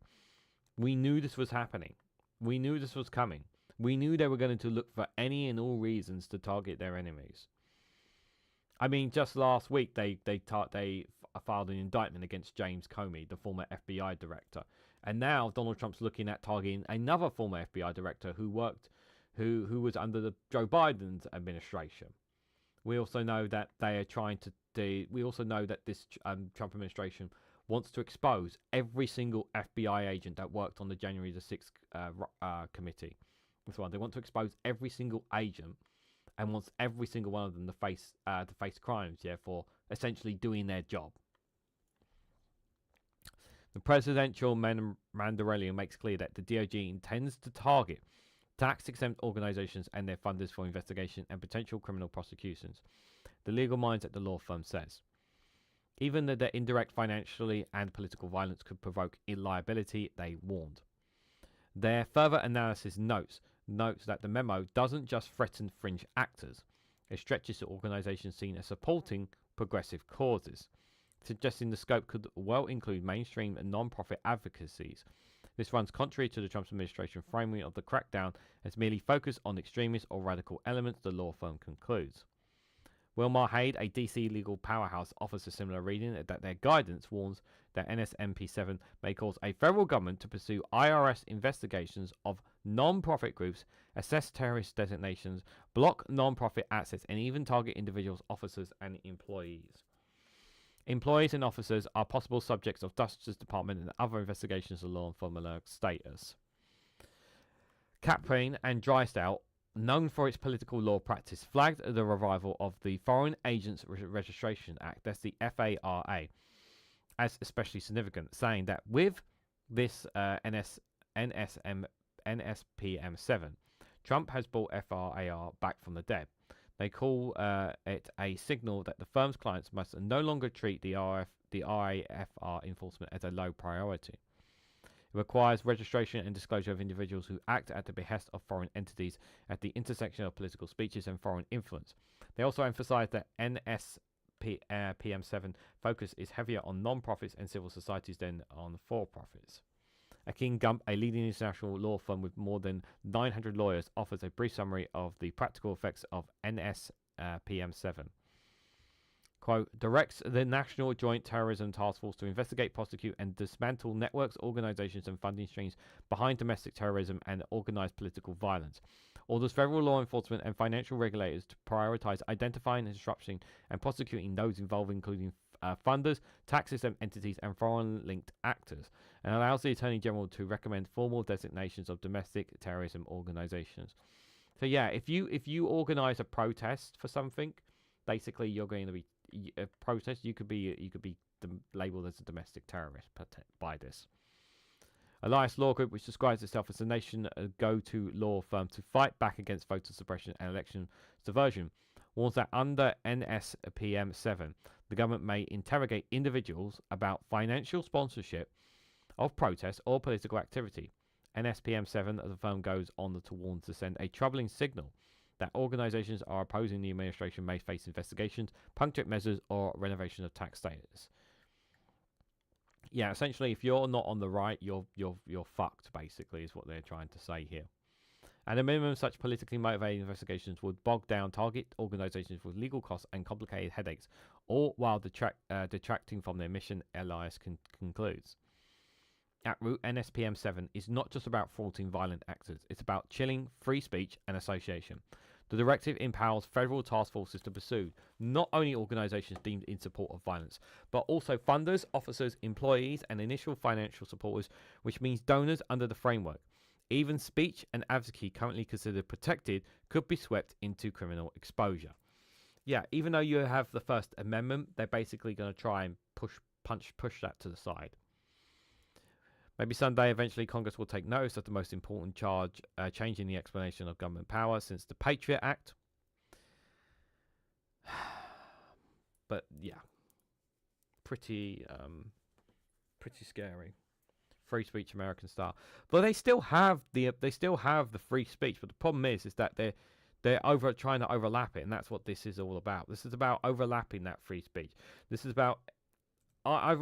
we knew this was happening. We knew this was coming. We knew they were going to look for any and all reasons to target their enemies. I mean, just last week they filed an indictment against James Comey, the former FBI director, and now Donald Trump's looking at targeting another former FBI director who was under the Joe Biden's administration. We also know that they are trying to. We also know that this Trump administration wants to expose every single FBI agent that worked on the January the 6th committee. That's why they want to expose every single agent and wants every single one of them to face crimes, for essentially doing their job. The presidential memorandum makes clear that the DOJ intends to target tax-exempt organizations and their funders for investigation and potential criminal prosecutions. The legal minds at the law firm says, even that their indirect financially and political violence could provoke liability, they warned. Their further analysis notes that the memo doesn't just threaten fringe actors. It stretches to organizations seen as supporting progressive causes, suggesting the scope could well include mainstream and non-profit advocacies. This runs contrary to the Trump administration framing of the crackdown as merely focused on extremist or radical elements, the law firm concludes. Wilmer Haid, a DC legal powerhouse, offers a similar reading that their guidance warns that NSMP7 may cause a federal government to pursue IRS investigations of non-profit groups, assess terrorist designations, block non-profit assets, and even target individuals, officers, and employees. Employees and officers are possible subjects of Justice Department and other investigations of law enforcement status. Caprine and Drysdale, known for its political law practice, flagged the revival of the Foreign Agents Registration Act, that's the FARA, as especially significant, saying that with this NSPM7. Trump has brought FRAR back from the dead. They call it a signal that the firm's clients must no longer treat the IFR enforcement as a low priority. It requires registration and disclosure of individuals who act at the behest of foreign entities at the intersection of political speeches and foreign influence. They also emphasize that NSPM7 focus is heavier on non-profits and civil societies than on for-profits. Akin Gump, a leading international law firm with more than 900 lawyers, offers a brief summary of the practical effects of NSPM7. Quote, directs the National Joint Terrorism Task Force to investigate, prosecute, and dismantle networks, organizations, and funding streams behind domestic terrorism and organized political violence. Orders federal law enforcement and financial regulators to prioritize identifying, disrupting, and prosecuting those involved, including funders, tax system entities, and foreign-linked actors, and allows the Attorney General to recommend formal designations of domestic terrorism organizations. So yeah, if you organize a protest for something, basically you're going to be a protest. You could be labeled as a domestic terrorist by this. Elias Law Group, which describes itself as the nation's go-to law firm to fight back against voter suppression and election subversion, warns that under NSPM7, the government may interrogate individuals about financial sponsorship of protests or political activity. NSPM7, as the firm goes on to warn, to send a troubling signal that organizations are opposing the administration may face investigations, punctuate measures, or renovation of tax status. Yeah, essentially, if you're not on the right, you're fucked. Basically, is what they're trying to say here. At a minimum, such politically motivated investigations would bog down target organizations with legal costs and complicated headaches, all while detracting from their mission, Elias concludes. At root, NSPM7 is not just about thwarting violent actors, it's about chilling free speech and association. The directive empowers federal task forces to pursue not only organizations deemed in support of violence, but also funders, officers, employees, and initial financial supporters, which means donors under the framework. Even speech and advocacy currently considered protected could be swept into criminal exposure. Yeah, even though you have the First Amendment, they're basically going to try and push that to the side. Maybe someday, eventually, Congress will take notice of the most important change in the explanation of government power since the Patriot Act. But yeah, pretty scary. Free speech, American style. But they still have the free speech. But the problem is that they're trying to overlap it, and that's what this is all about. This is about overlapping that free speech. This is about. I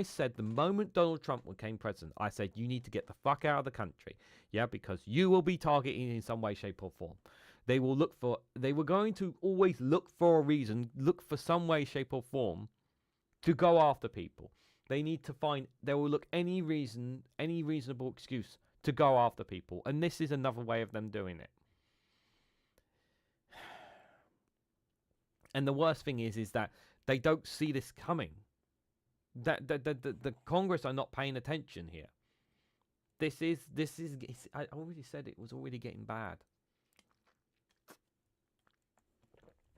said the moment Donald Trump became president, I said you need to get the fuck out of the country, yeah, because you will be targeted in some way, shape, or form. They were going to always look for a reason, look for some way, shape, or form to go after people. They will look any reasonable excuse to go after people, and this is another way of them doing it. And the worst thing is that they don't see this coming. That the Congress are not paying attention here. This is. I already said it was already getting bad.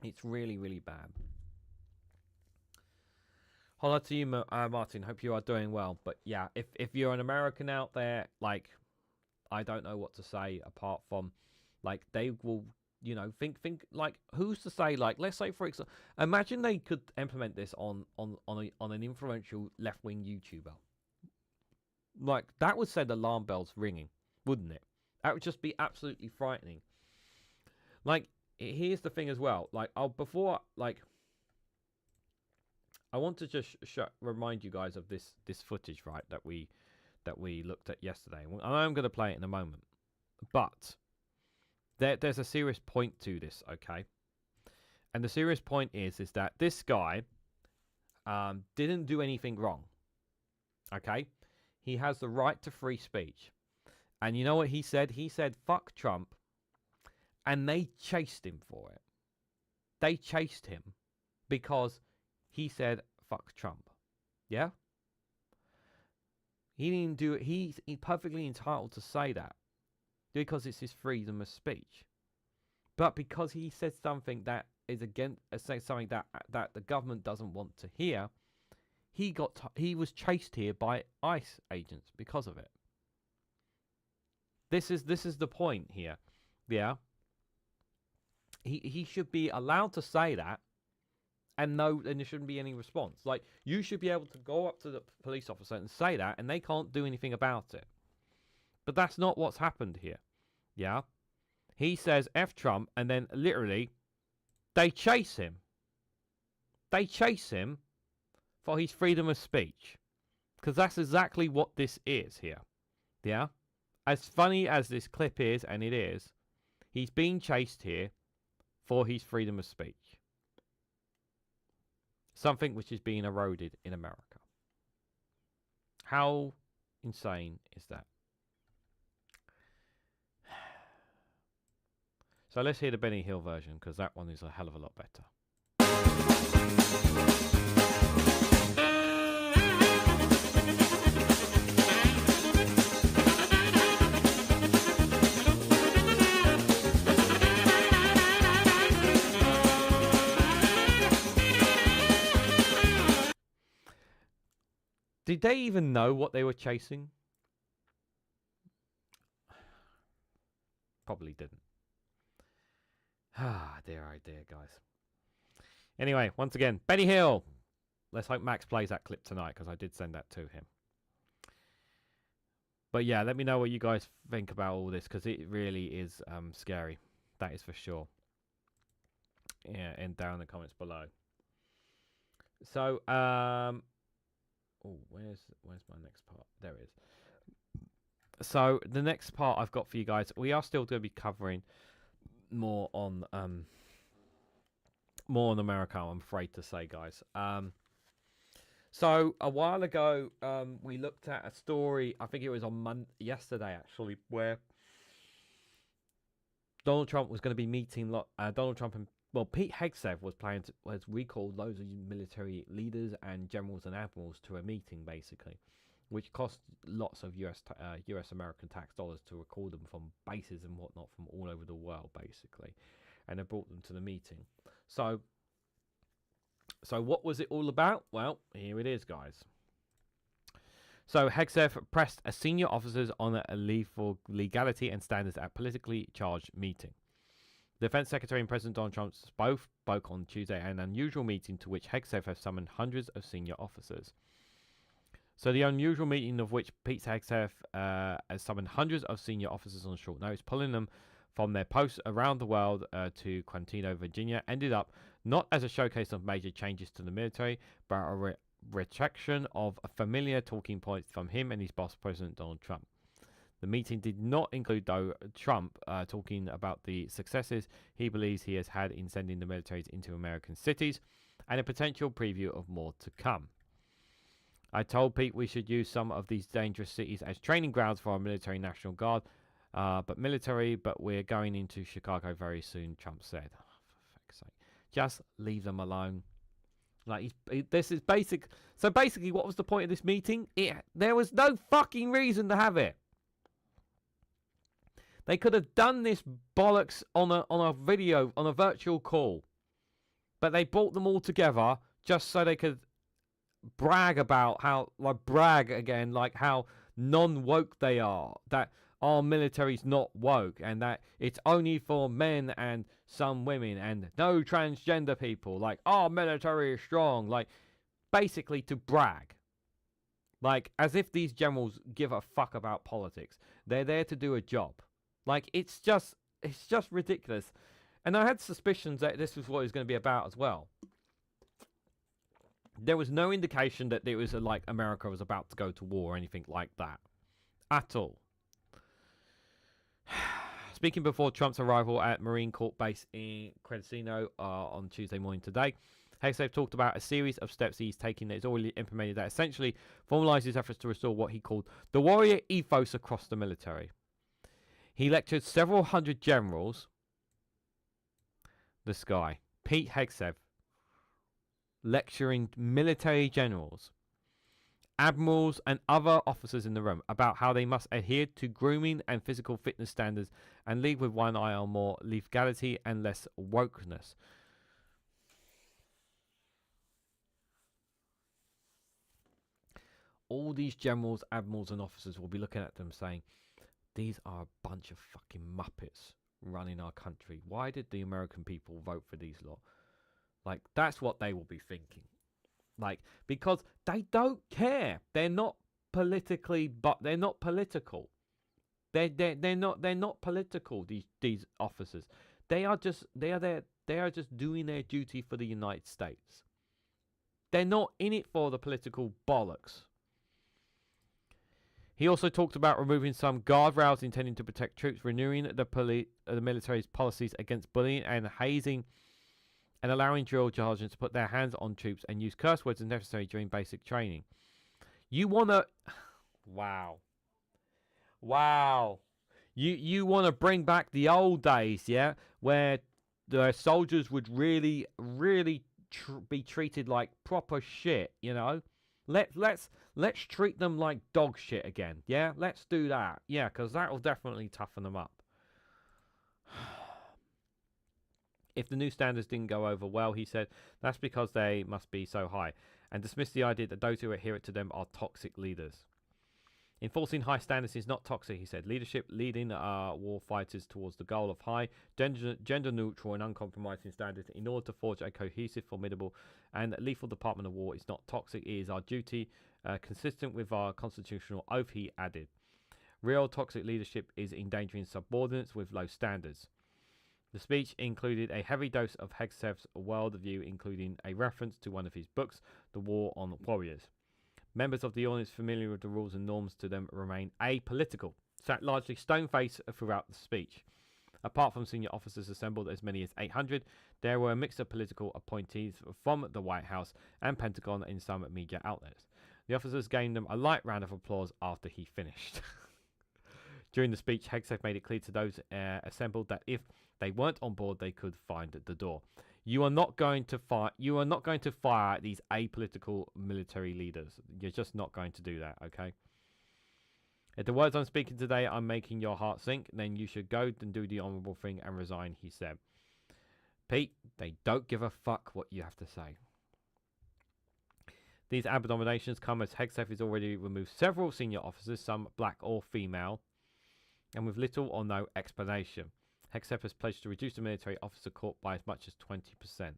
It's really, really bad. Hello to you, Martin. Hope you are doing well. But yeah, if you're an American out there, like, I don't know what to say apart from, like, they will. You know, think like, who's to say, like, let's say, for example, imagine they could implement this on an influential left-wing YouTuber. Like, that would send alarm bells ringing, wouldn't it? That would just be absolutely frightening. Like, here's the thing as well. Like, I want to just remind you guys of this footage, right, that we looked at yesterday. And I'm going to play it in a moment, but. There's a serious point to this, okay? And the serious point is that this guy didn't do anything wrong, okay? He has the right to free speech. And you know what he said? He said, fuck Trump. And they chased him for it. They chased him because he said, fuck Trump. Yeah? He didn't do it. He's perfectly entitled to say that. Because it's his freedom of speech, but because he said something that is against something that the government doesn't want to hear, he was chased here by ICE agents because of it. This is the point here. Yeah. He should be allowed to say that, and there shouldn't be any response. Like, you should be able to go up to the police officer and say that, and they can't do anything about it. But that's not what's happened here. Yeah. He says F Trump, and then literally they chase him. They chase him for his freedom of speech. Because that's exactly what this is here. Yeah? As funny as this clip is, and it is, he's being chased here for his freedom of speech. Something which is being eroded in America. How insane is that? So let's hear the Benny Hill version, because that one is a hell of a lot better. Did they even know what they were chasing? Probably didn't. Ah, dear, oh dear, guys. Anyway, once again, Benny Hill. Let's hope Max plays that clip tonight, because I did send that to him. But yeah, let me know what you guys think about all this, because it really is scary. That is for sure. Yeah, and down in the comments below. So, oh, where's my next part? There it is. So the next part I've got for you guys, we are still going to be covering more on America, I'm afraid to say, guys. So a while ago, we looked at a story. I think it was on yesterday actually, where Donald Trump was going to be meeting Donald Trump and Pete Hegseth was recalled loads of military leaders and generals and admirals to a meeting, basically, which cost lots of US American tax dollars to recall them from bases and whatnot from all over the world, basically, and they brought them to the meeting. So what was it all about? Well, here it is, guys. So Hegseth pressed senior officers on legality and standards at a politically charged meeting. Defense Secretary and President Donald Trump both spoke on Tuesday at an unusual meeting to which Hegseth has summoned hundreds of senior officers. So the unusual meeting, of which Pete Hegseth has summoned hundreds of senior officers on short notice, pulling them from their posts around the world to Quantico, Virginia, ended up not as a showcase of major changes to the military, but a retraction of familiar talking points from him and his boss, President Donald Trump. The meeting did not include, though, Trump talking about the successes he believes he has had in sending the militaries into American cities and a potential preview of more to come. I told Pete we should use some of these dangerous cities as training grounds for our military National Guard, but we're going into Chicago very soon, Trump said. Oh, for fuck's sake. Just leave them alone. This is basic. So basically, what was the point of this meeting? There was no fucking reason to have it. They could have done this bollocks on a video, on a virtual call. But they brought them all together just so they could brag about how non-woke they are. That our military's not woke and that it's only for men and some women and no transgender people. Like, our military is strong. Like, basically to brag. Like, as if these generals give a fuck about politics. They're there to do a job. Like, it's just ridiculous. And I had suspicions that this was what it was going to be about as well. There was no indication that it was like America was about to go to war or anything like that. At all. Speaking before Trump's arrival at Marine Corps Base in Crescino on Tuesday morning today, Hegseth talked about a series of steps he's taking that is already implemented that essentially formalizes efforts to restore what he called the warrior ethos across the military. He lectured several hundred generals. This guy, Pete Hegseth, lecturing military generals, admirals, and other officers in the room about how they must adhere to grooming and physical fitness standards and lead with one eye on more legality and less wokeness. All these generals, admirals, and officers will be looking at them saying, these are a bunch of fucking muppets running our country. Why did the American people vote for these lot? Like, that's what they will be thinking. Like, because they don't care. They're not politically, but they're not political. They're not political. These officers. They are just doing their duty for the United States. They're not in it for the political bollocks. He also talked about removing some guardrails intending to protect troops, renewing the military's policies against bullying and hazing, and allowing drill sergeants to put their hands on troops and use curse words as necessary during basic training. You want to... Wow. You want to bring back the old days, yeah? Where the soldiers would really be treated like proper shit, you know? Let's treat them like dog shit again, yeah? Let's do that, yeah, because that will definitely toughen them up. If the new standards didn't go over well, he said, that's because they must be so high, and dismissed the idea that those who adhere to them are toxic leaders. Enforcing high standards is not toxic, he said. Leadership leading war fighters towards the goal of high, gender-neutral and uncompromising standards in order to forge a cohesive, formidable and lethal Department of War is not toxic. It is our duty, consistent with our constitutional oath, he added. Real toxic leadership is endangering subordinates with low standards. The speech included a heavy dose of Hegseth's worldview, including a reference to one of his books, The War on Warriors. Members of the audience familiar with the rules and norms to them remain apolitical, sat largely stone-faced throughout the speech. Apart from senior officers assembled as many as 800, there were a mix of political appointees from the White House and Pentagon in some media outlets. The officers gave them a light round of applause after he finished. During the speech, Hegseth made it clear to those assembled that if they weren't on board, they could find the door. You are not going to fire these apolitical military leaders. You're just not going to do that, okay? If the words I'm speaking today are making your heart sink, then you should go and do the honourable thing and resign, he said. Pete, they don't give a fuck what you have to say. These abominations come as Hegseth has already removed several senior officers, some black or female, and with little or no explanation. Hegseth has pledged to reduce the military officer corps by as much as 20%.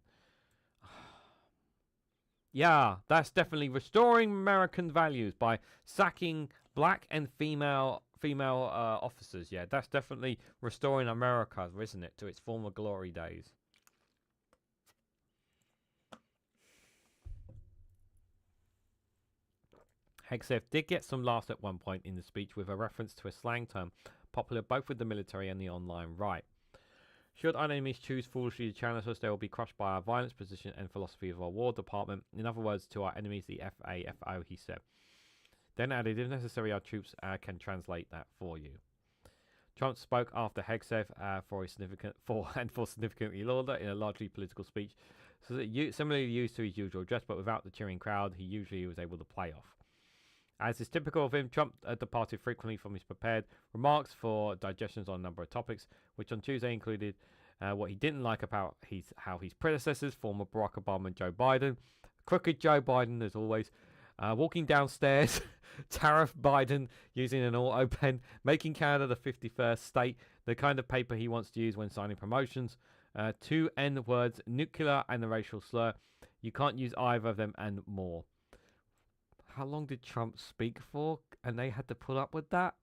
Yeah, that's definitely restoring American values by sacking black and female officers. Yeah, that's definitely restoring America, isn't it, to its former glory days. Hegseth did get some laughs at one point in the speech with a reference to a slang term popular both with the military and the online right. Should our enemies choose foolishly to challenge us, they will be crushed by our violence, position, and philosophy of our War Department. In other words, to our enemies, the FAFO, he said. Then added, if necessary, our troops can translate that for you. Trump spoke after Hegseth for significantly louder in a largely political speech, so that similarly used to his usual address, but without the cheering crowd he usually was able to play off. As is typical of him, Trump departed frequently from his prepared remarks for digestions on a number of topics, which on Tuesday included what he didn't like about how his predecessors, former Barack Obama and Joe Biden, crooked Joe Biden as always, walking downstairs, tariff Biden using an auto pen, making Canada the 51st state, the kind of paper he wants to use when signing promotions, 2 N words, nuclear and the racial slur. You can't use either of them and more. How long did Trump speak for? And they had to put up with that?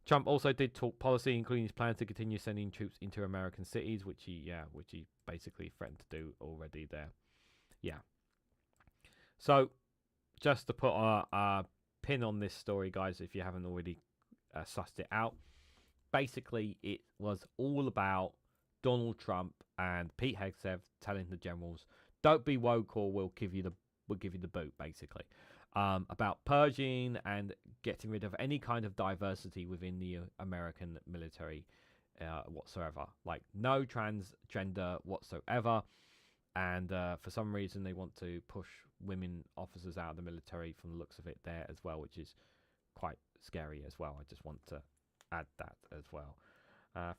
Trump also did talk policy, including his plan to continue sending troops into American cities, which he basically threatened to do already there. Yeah. So, just to put a pin on this story, guys, if you haven't already sussed it out, basically it was all about Donald Trump and Pete Hegseth telling the generals, "Don't be woke, or we'll give you the boot," basically. About purging and getting rid of any kind of diversity within the American military whatsoever. Like, no transgender whatsoever. And for some reason, they want to push women officers out of the military from the looks of it there as well, which is quite scary as well. I just want to add that as well.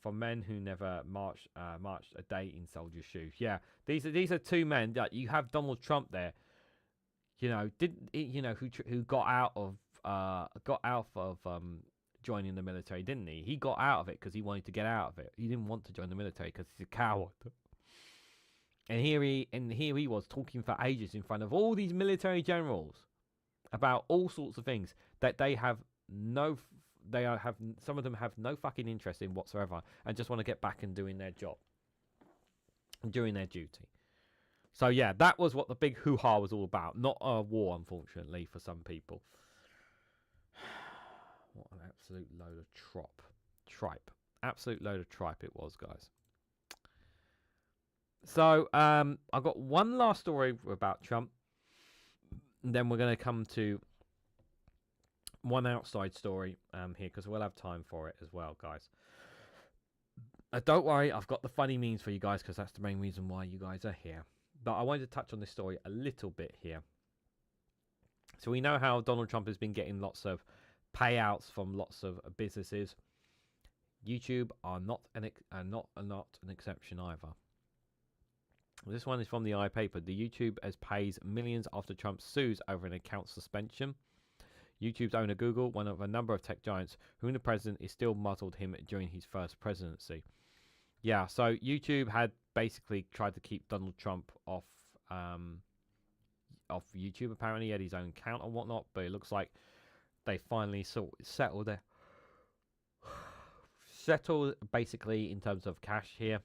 For men who never marched a day in soldiers' shoes. Yeah, these are two men. You have Donald Trump there. Who got out of joining the military, didn't he? He got out of it because he wanted to get out of it. He didn't want to join the military because he's a coward. And here he was talking for ages in front of all these military generals about all sorts of things that they have some of them have no fucking interest in whatsoever, and just want to get back and doing their job, and doing their duty. So yeah, that was what the big hoo-ha was all about. Not a war, unfortunately, for some people. What an absolute load of tripe. Absolute load of tripe it was, guys. So, I've got one last story about Trump. And then we're going to come to one outside story here, because we'll have time for it as well, guys. Don't worry, I've got the funny memes for you guys, because that's the main reason why you guys are here. But I wanted to touch on this story a little bit here. So we know how Donald Trump has been getting lots of payouts from lots of businesses. YouTube are not an exception either. This one is from the iPaper. The YouTube has pays millions after Trump sues over an account suspension. YouTube's owner Google, one of a number of tech giants, whom the president is still muzzled him during his first presidency. Yeah, so YouTube had basically tried to keep Donald Trump off YouTube. Apparently, he had his own account and whatnot, but it looks like they finally settled basically in terms of cash here.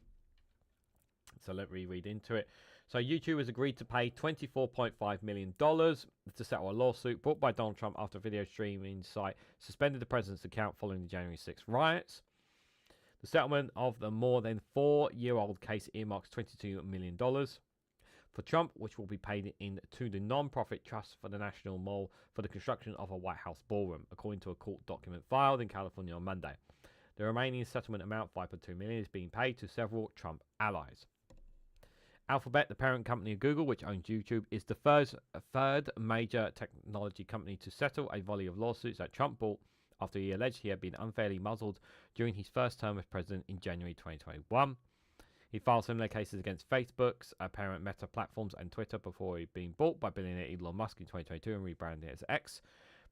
So let me read into it. So YouTube has agreed to pay $24.5 million to settle a lawsuit brought by Donald Trump after a video streaming site suspended the president's account following the January 6th riots. The settlement of the more than 4-year-old case earmarks $22 million for Trump, which will be paid into the non-profit Trust for the National Mall for the construction of a White House ballroom, according to a court document filed in California on Monday. The remaining settlement amount, $5.2 million, is being paid to several Trump allies. Alphabet, the parent company of Google, which owns YouTube, is the third major technology company to settle a volley of lawsuits that Trump brought after he alleged he had been unfairly muzzled during his first term as president in January 2021. He filed similar cases against Facebook's parent Meta Platforms and Twitter before being bought by billionaire Elon Musk in 2022 and rebranded as X.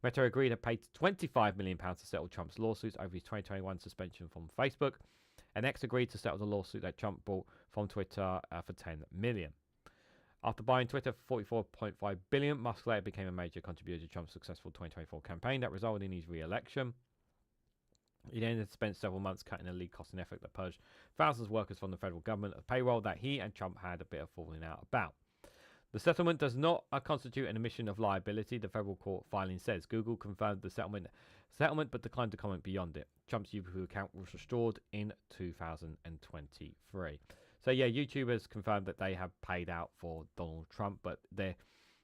Meta agreed to pay £25 million to settle Trump's lawsuits over his 2021 suspension from Facebook, and X agreed to settle the lawsuit that Trump bought from Twitter for $10 million. After buying Twitter for $44.5 billion, Musk later became a major contributor to Trump's successful 2024 campaign that resulted in his re-election. He then spent several months cutting a lead costing effort that purged thousands of workers from the federal government of payroll that he and Trump had a bit of falling out about. The settlement does not constitute an admission of liability, the federal court filing says. Google confirmed the settlement but declined to comment beyond it. Trump's YouTube account was restored in 2023. So yeah, YouTube has confirmed that they have paid out for Donald Trump, but they're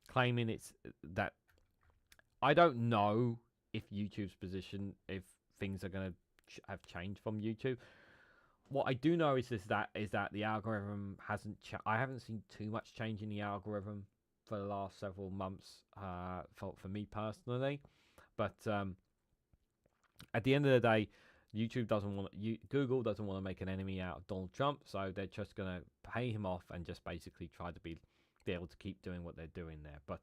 claiming it's that... I don't know if YouTube's position, if things are going to have changed from YouTube. What I do know is that the algorithm hasn't... I haven't seen too much change in the algorithm for the last several months for me personally. But at the end of the day, Google doesn't want to make an enemy out of Donald Trump, so they're just going to pay him off and just basically try to be able to keep doing what they're doing there. But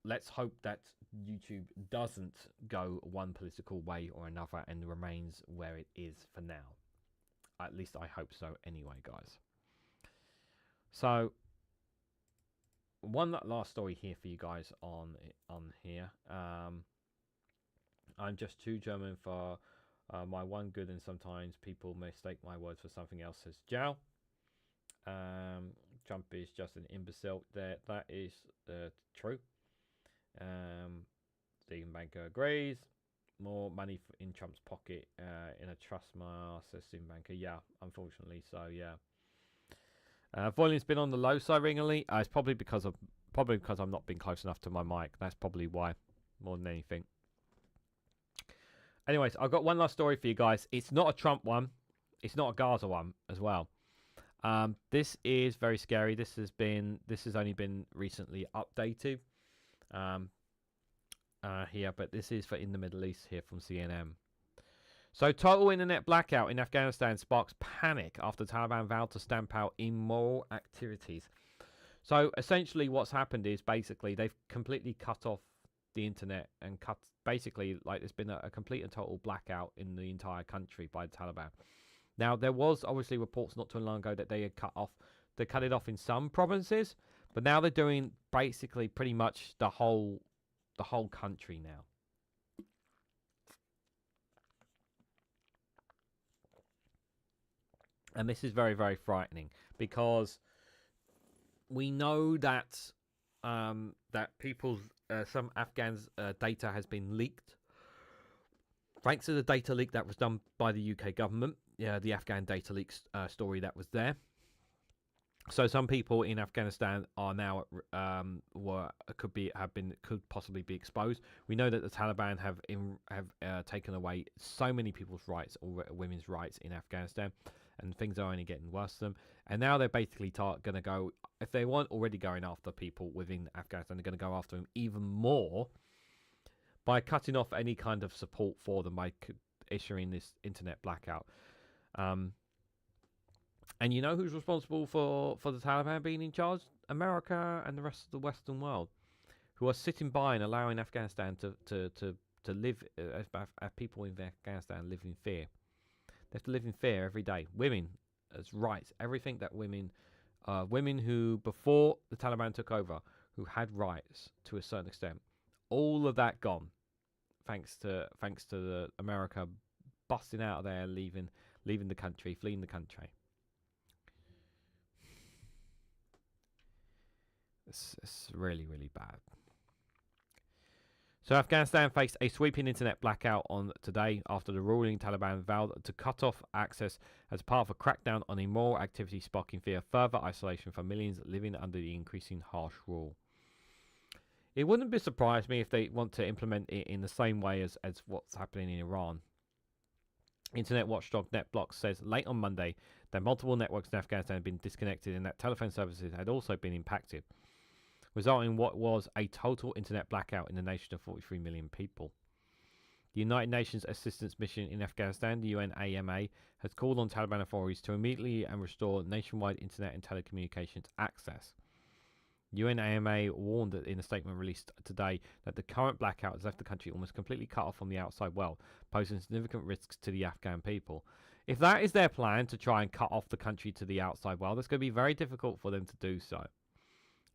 let's hope that YouTube doesn't go one political way or another and remains where it is for now. At least I hope so anyway, guys. So, one last story here for you guys on here. I'm just too German for my one good, and sometimes people mistake my words for something else, says Zhao. Trump is just an imbecile. That is true. Stephen Banker agrees. More money in Trump's pocket in a trust mar, says Stephen Banker. Yeah, unfortunately, so yeah. Volume's been on the low side recently. It's probably because I'm not being close enough to my mic. That's probably why, more than anything. Anyways, I've got one last story for you guys. It's not a Trump one. It's not a Gaza one as well. This is very scary. This has only been recently updated here, but this is for in the Middle East here from CNN. So, total internet blackout in Afghanistan sparks panic after Taliban vowed to stamp out immoral activities. So, essentially what's happened is basically they've completely cut off the internet and cut basically like there's been a complete and total blackout in the entire country by the Taliban. Now, there was obviously reports not too long ago that they had cut it off in some provinces, but now they're doing basically pretty much the whole country now. And this is very, very frightening because we know that that people's some Afghans' data has been leaked. Thanks to the data leak that was done by the UK government, the Afghan data leak story that was there. So some people in Afghanistan are now could possibly be exposed. We know that the Taliban have taken away so many people's rights, or women's rights in Afghanistan, and things are only getting worse for them. And now they're basically going to go, if they weren't already going after people within Afghanistan, they're going to go after them even more by cutting off any kind of support for them by issuing this internet blackout. And you know who's responsible for the Taliban being in charge? America and the rest of the Western world, who are sitting by and allowing Afghanistan to live, people in Afghanistan live in fear. They have to live in fear every day. Women as rights, everything that women who before the Taliban took over, who had rights to a certain extent, all of that gone, thanks to the America busting out of there, leaving the country, fleeing the country. It's really, really bad. So Afghanistan faced a sweeping internet blackout on today after the ruling Taliban vowed to cut off access as part of a crackdown on immoral activity, sparking fear of further isolation for millions living under the increasing harsh rule. It wouldn't be surprised me if they want to implement it in the same way as what's happening in Iran. Internet watchdog NetBlocks says late on Monday that multiple networks in Afghanistan had been disconnected and that telephone services had also been impacted, resulting in what was a total internet blackout in the nation of 43 million people. The United Nations Assistance Mission in Afghanistan, the UNAMA, has called on Taliban authorities to immediately and restore nationwide internet and telecommunications access. UNAMA warned in a statement released today that the current blackout has left the country almost completely cut off from the outside world, posing significant risks to the Afghan people. If that is their plan, to try and cut off the country to the outside world, it's going to be very difficult for them to do so.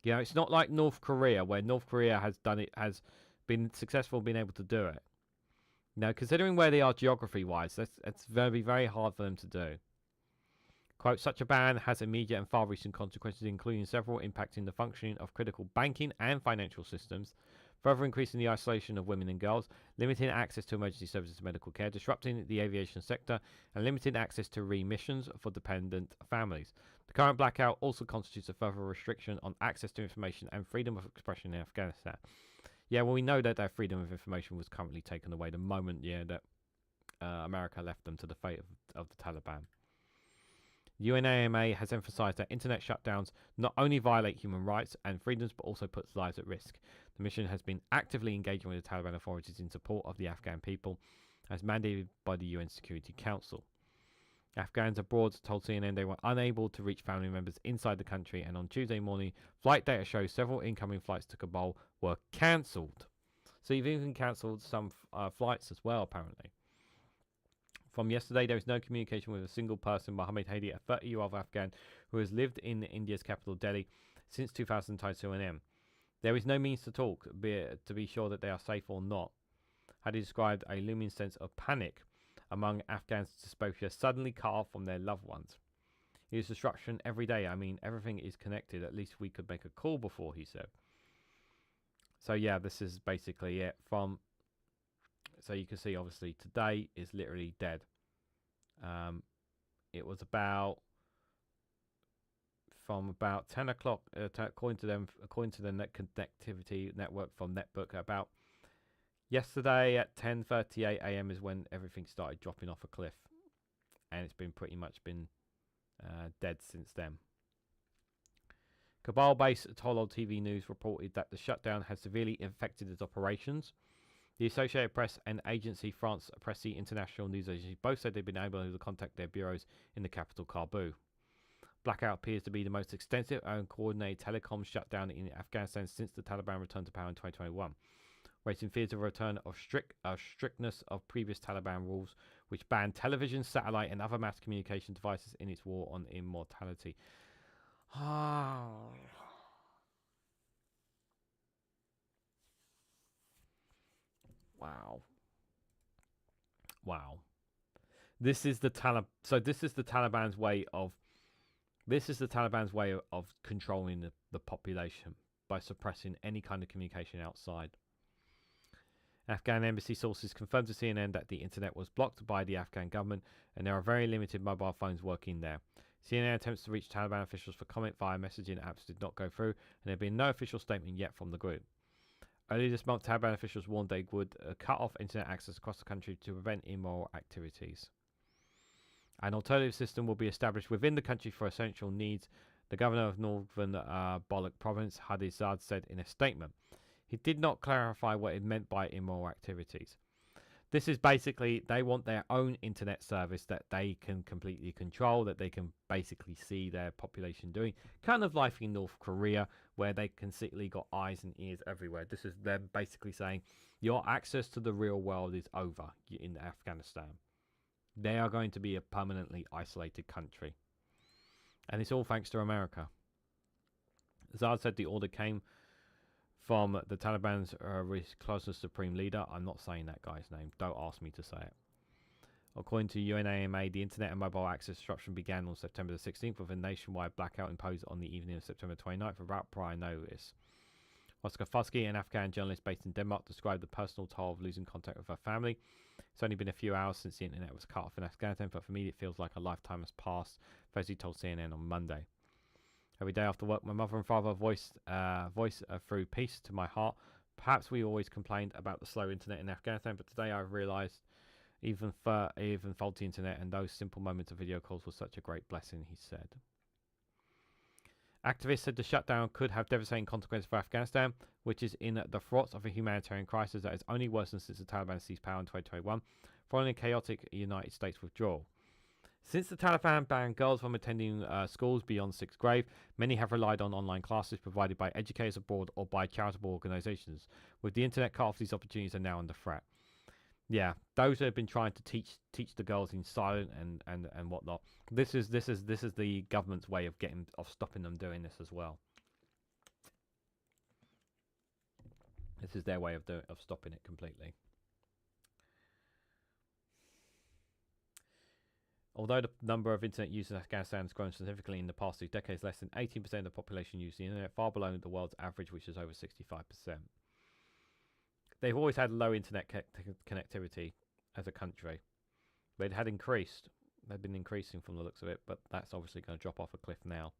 You know, it's not like North Korea, where North Korea has been successful being able to do it. Now, considering where they are geography-wise, it's going to be very hard for them to do. Quote, such a ban has immediate and far-reaching consequences, including several impacting the functioning of critical banking and financial systems, further increasing the isolation of women and girls, limiting access to emergency services and medical care, disrupting the aviation sector, and limiting access to remissions for dependent families. The current blackout also constitutes a further restriction on access to information and freedom of expression in Afghanistan. Yeah, well, we know that their freedom of information was currently taken away the moment, that America left them to the fate of the Taliban. UNAMA has emphasized that internet shutdowns not only violate human rights and freedoms but also puts lives at risk. The mission has been actively engaging with the Taliban authorities in support of the Afghan people, as mandated by the UN Security Council. Afghans abroad told CNN they were unable to reach family members inside the country, and on Tuesday morning, flight data shows several incoming flights to Kabul were cancelled. So you've even cancelled some flights as well, apparently. From yesterday, there is no communication with a single person, Mohammed Hadi, a 30-year-old Afghan who has lived in India's capital, Delhi, since 2000, tied to CNN. There is no means to talk, to be sure that they are safe or not. Hadi described a looming sense of panic among Afghans dystopia suddenly cut off from their loved ones. It is disruption every day. I mean, everything is connected. At least we could make a call before, he said. So yeah, this is basically it. So you can see, obviously, today is literally dead. It was from about 10 o'clock, according to the net connectivity network from Netbook, about yesterday at 10:38 a.m. is when everything started dropping off a cliff, and it's been pretty much dead since then. Kabul-based Tolol TV News reported that the shutdown has severely affected its operations. The Associated Press and agency France Presse International News Agency both said they've been able to contact their bureaus in the capital, Kabul. Blackout appears to be the most extensive and coordinated telecom shutdown in Afghanistan since the Taliban returned to power in 2021. raising fears of a return of strictness of previous Taliban rules, which banned television, satellite, and other mass communication devices in its war on immortality. Wow. This is the Taliban's way of controlling the population by suppressing any kind of communication outside. Afghan embassy sources confirmed to CNN that the internet was blocked by the Afghan government and there are very limited mobile phones working there. CNN attempts to reach Taliban officials for comment via messaging apps did not go through, and there have been no official statement yet from the group. Earlier this month, Taliban officials warned they would cut off internet access across the country to prevent immoral activities. An alternative system will be established within the country for essential needs, the governor of northern Balak province, Hegseth, said in a statement. He did not clarify what it meant by immoral activities. This is basically, they want their own internet service that they can completely control, that they can basically see their population doing. Kind of like in North Korea, where they consistently got eyes and ears everywhere. This is them basically saying, your access to the real world is over in Afghanistan. They are going to be a permanently isolated country. And it's all thanks to America. Zard said the order came from the Taliban's closest supreme leader. I'm not saying that guy's name. Don't ask me to say it. According to UNAMA, the internet and mobile access disruption began on September the 16th with a nationwide blackout imposed on the evening of September 29th without prior notice. Oscar Fusky, an Afghan journalist based in Denmark, described the personal toll of losing contact with her family. It's only been a few hours since the internet was cut off in Afghanistan, but for me it feels like a lifetime has passed, Fuzzy told CNN on Monday. Every day after work, my mother and father voice through peace to my heart. Perhaps we always complained about the slow internet in Afghanistan, but today I've realised even faulty internet and those simple moments of video calls were such a great blessing, he said. Activists said the shutdown could have devastating consequences for Afghanistan, which is in the throes of a humanitarian crisis that has only worsened since the Taliban seized power in 2021, following a chaotic United States withdrawal. Since the Taliban banned girls from attending schools beyond 6th grade, many have relied on online classes provided by educators abroad or by charitable organisations. With the internet cut off, these opportunities are now under threat. Yeah, those who have been trying to teach the girls in silent and whatnot. This is the government's way of stopping them doing this as well. This is their way of stopping it completely. Although the number of internet users in Afghanistan has grown significantly in the past 2 decades, less than 18% of the population use the internet, far below the world's average, which is over 65%. They've always had low internet connectivity as a country. They'd had increased. They've been increasing from the looks of it, but that's obviously going to drop off a cliff now.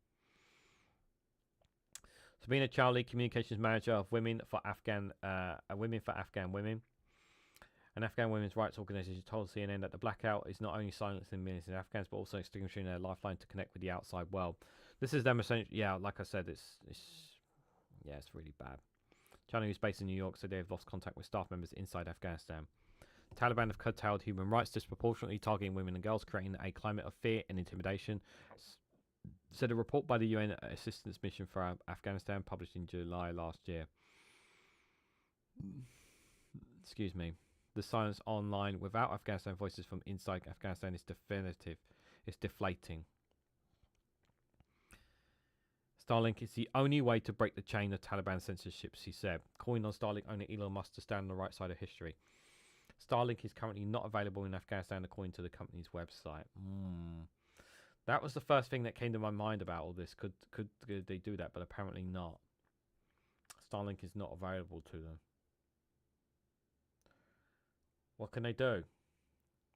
Sabina Chowli, communications manager of Women for Afghan Women, an Afghan women's rights organisation, told CNN that the blackout is not only silencing millions of Afghans, but also extinguishing their lifeline to connect with the outside world. This is them essentially, yeah, like I said, it's really bad. China, who's based in New York, said they have lost contact with staff members inside Afghanistan. The Taliban have curtailed human rights, disproportionately targeting women and girls, creating a climate of fear and intimidation, said a report by the UN Assistance Mission for Afghanistan published in July last year. Excuse me. The silence online without Afghanistan voices from inside Afghanistan is definitive. It's deflating. Starlink is the only way to break the chain of Taliban censorship, he said, calling on Starlink owner Elon Musk to stand on the right side of history. Starlink is currently not available in Afghanistan, according to the company's website. That was the first thing that came to my mind about all this. Could they do that? But apparently not. Starlink is not available to them. What can they do?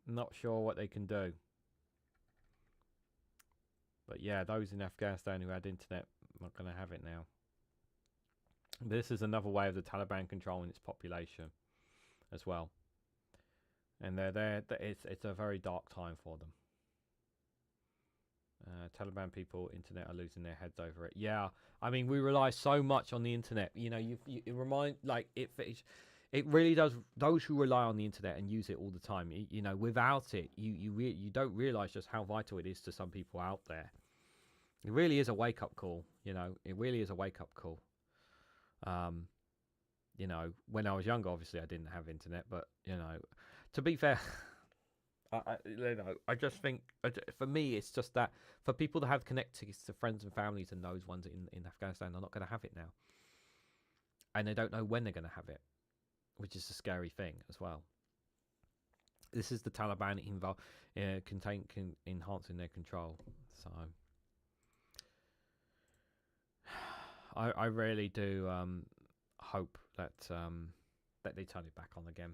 Not sure what they can do. But yeah, those in Afghanistan who had internet are not going to have it now. This is another way of the Taliban controlling its population as well. And it's a very dark time for them. Taliban people, internet are losing their heads over it. Yeah, I mean, we rely so much on the internet. You know, it remind like it really does. Those who rely on the internet and use it all the time, you know, without it, you don't realize just how vital it is to some people out there. It really is a wake up call. You know, it really is a wake up call. you know, when I was younger, obviously I didn't have internet, but you know, to be fair, I just think for me, it's just that for people that have connections to friends and families and those ones in Afghanistan, they're not going to have it now, and they don't know when they're going to have it, which is a scary thing as well. This is the Taliban enhancing their control. So I really do hope that they turn it back on again.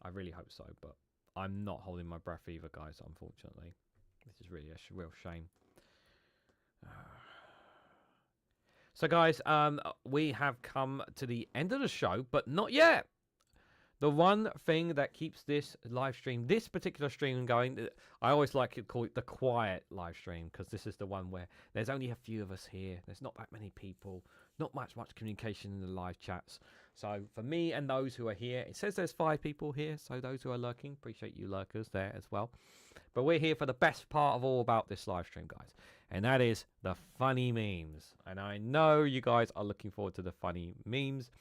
I really hope so, but I'm not holding my breath either, guys, unfortunately. This is really a real shame. So, guys, we have come to the end of the show, but not yet. The one thing that keeps this live stream, this particular stream going, I always like to call it the quiet live stream, because this is the one where there's only a few of us here. There's not that many people, not much communication in the live chats. So for me and those who are here, it says there's 5 people here. So those who are lurking, appreciate you lurkers there as well. But we're here for the best part of all about this live stream, guys. And that is the funny memes. And I know you guys are looking forward to the funny memes.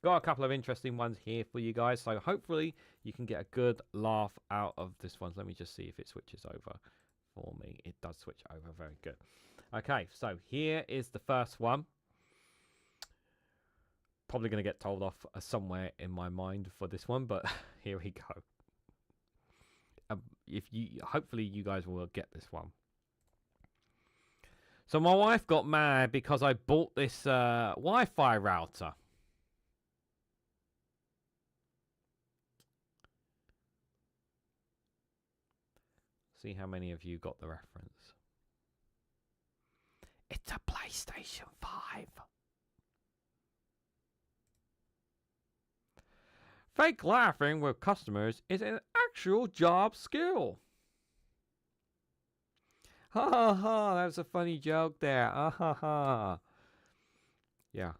Got a couple of interesting ones here for you guys, so hopefully you can get a good laugh out of this one. Let me just see if it switches over for me. It does switch over. Very good. Okay, so here is the first one. Probably going to get told off somewhere in my mind for this one, but here we go. Hopefully you guys will get this one. So my wife got mad because I bought this Wi-Fi router. See how many of you got the reference. It's a PlayStation 5. Fake laughing with customers is an actual job skill. Ha ha ha, that was a funny joke there. Ha ha ha. Yeah,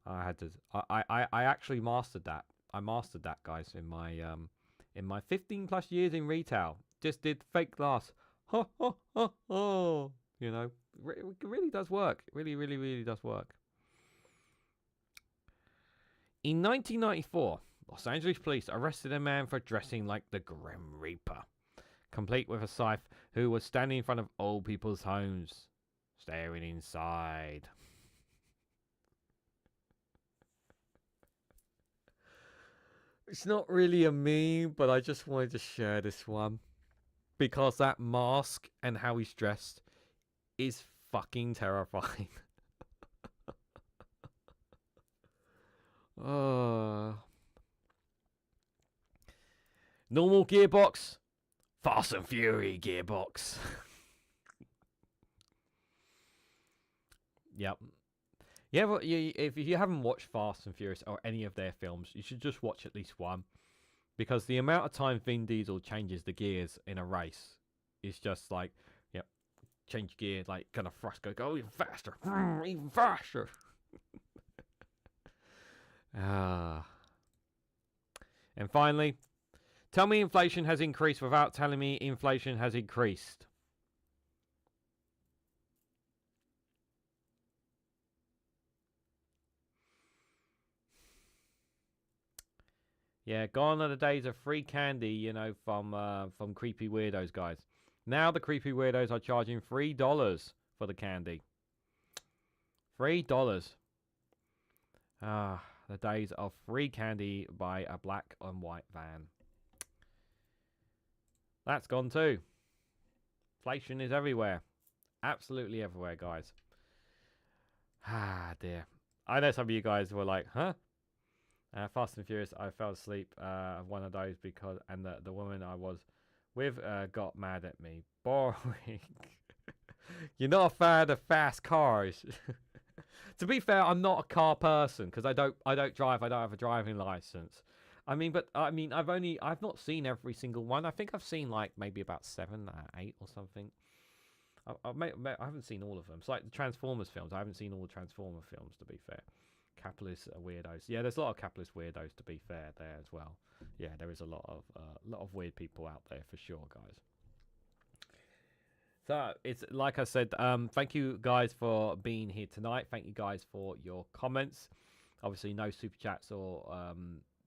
I had to. I actually mastered that. I mastered that, guys, in my 15 plus years in retail. Just did fake laughs. Ha ha ha ha. You know, it really does work. It really does work. In 1994, Los Angeles police arrested a man for dressing like the Grim Reaper, complete with a scythe, who was standing in front of old people's homes, staring inside. It's not really a meme, but I just wanted to share this one. Because that mask and how he's dressed is fucking terrifying. Normal gearbox. Fast and Fury gearbox. Yep. Yeah, but if you haven't watched Fast and Furious or any of their films, you should just watch at least one. Because the amount of time Vin Diesel changes the gears in a race is just like, yep, change gear, like kind of thrust, go even faster, even faster. And finally, tell me inflation has increased without telling me inflation has increased. Yeah, gone are the days of free candy, you know, from creepy weirdos, guys. Now the creepy weirdos are charging $3 for the candy. $3. The days of free candy by a black and white van. That's gone too. Inflation is everywhere. Absolutely everywhere, guys. Ah, dear. I know some of you guys were like, huh? Fast and Furious, I fell asleep one of those because, and the woman I was with got mad at me. Boring. You're not a fan of fast cars. To be fair, I'm not a car person because I don't drive. I don't have a driving license. I've not seen every single one. I think I've seen like maybe about 7, 8 or something. I haven't seen all of them. It's like the Transformers films. I haven't seen all the Transformer films, to be fair. Capitalist weirdos. Yeah, there's a lot of capitalist weirdos, to be fair, there as well. Yeah, there is a lot of weird people out there for sure, guys. So it's like I said, thank you guys for being here tonight. Thank you guys for your comments. Obviously, no super chats or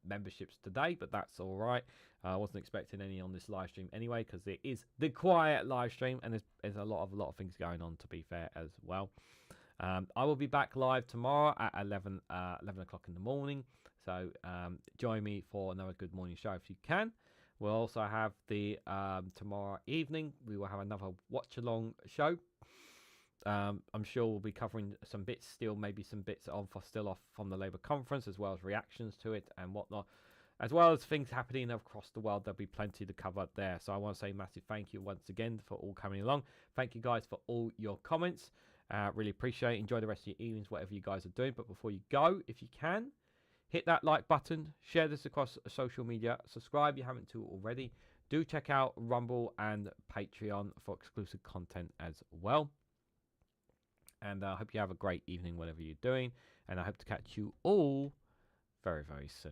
memberships today, but that's all right. I wasn't expecting any on this live stream anyway, because it is the quiet live stream, and there's a lot of things going on, to be fair, as well. I will be back live tomorrow at 11 o'clock in the morning, so join me for another good morning show if you can. We'll also have the tomorrow evening, we will have another watch along show. I'm sure we'll be covering some bits still, maybe some bits still off from the Labour conference, as well as reactions to it and whatnot, as well as things happening across the world. There'll be plenty to cover there. So I want to say a massive thank you once again for all coming along. Thank you guys for all your comments. Really appreciate it. Enjoy the rest of your evenings, whatever you guys are doing. But before you go, if you can, hit that like button, share this across social media, subscribe if you haven't to already. Do check out Rumble and Patreon for exclusive content as well. And I hope you have a great evening, whatever you're doing. And I hope to catch you all very, very soon.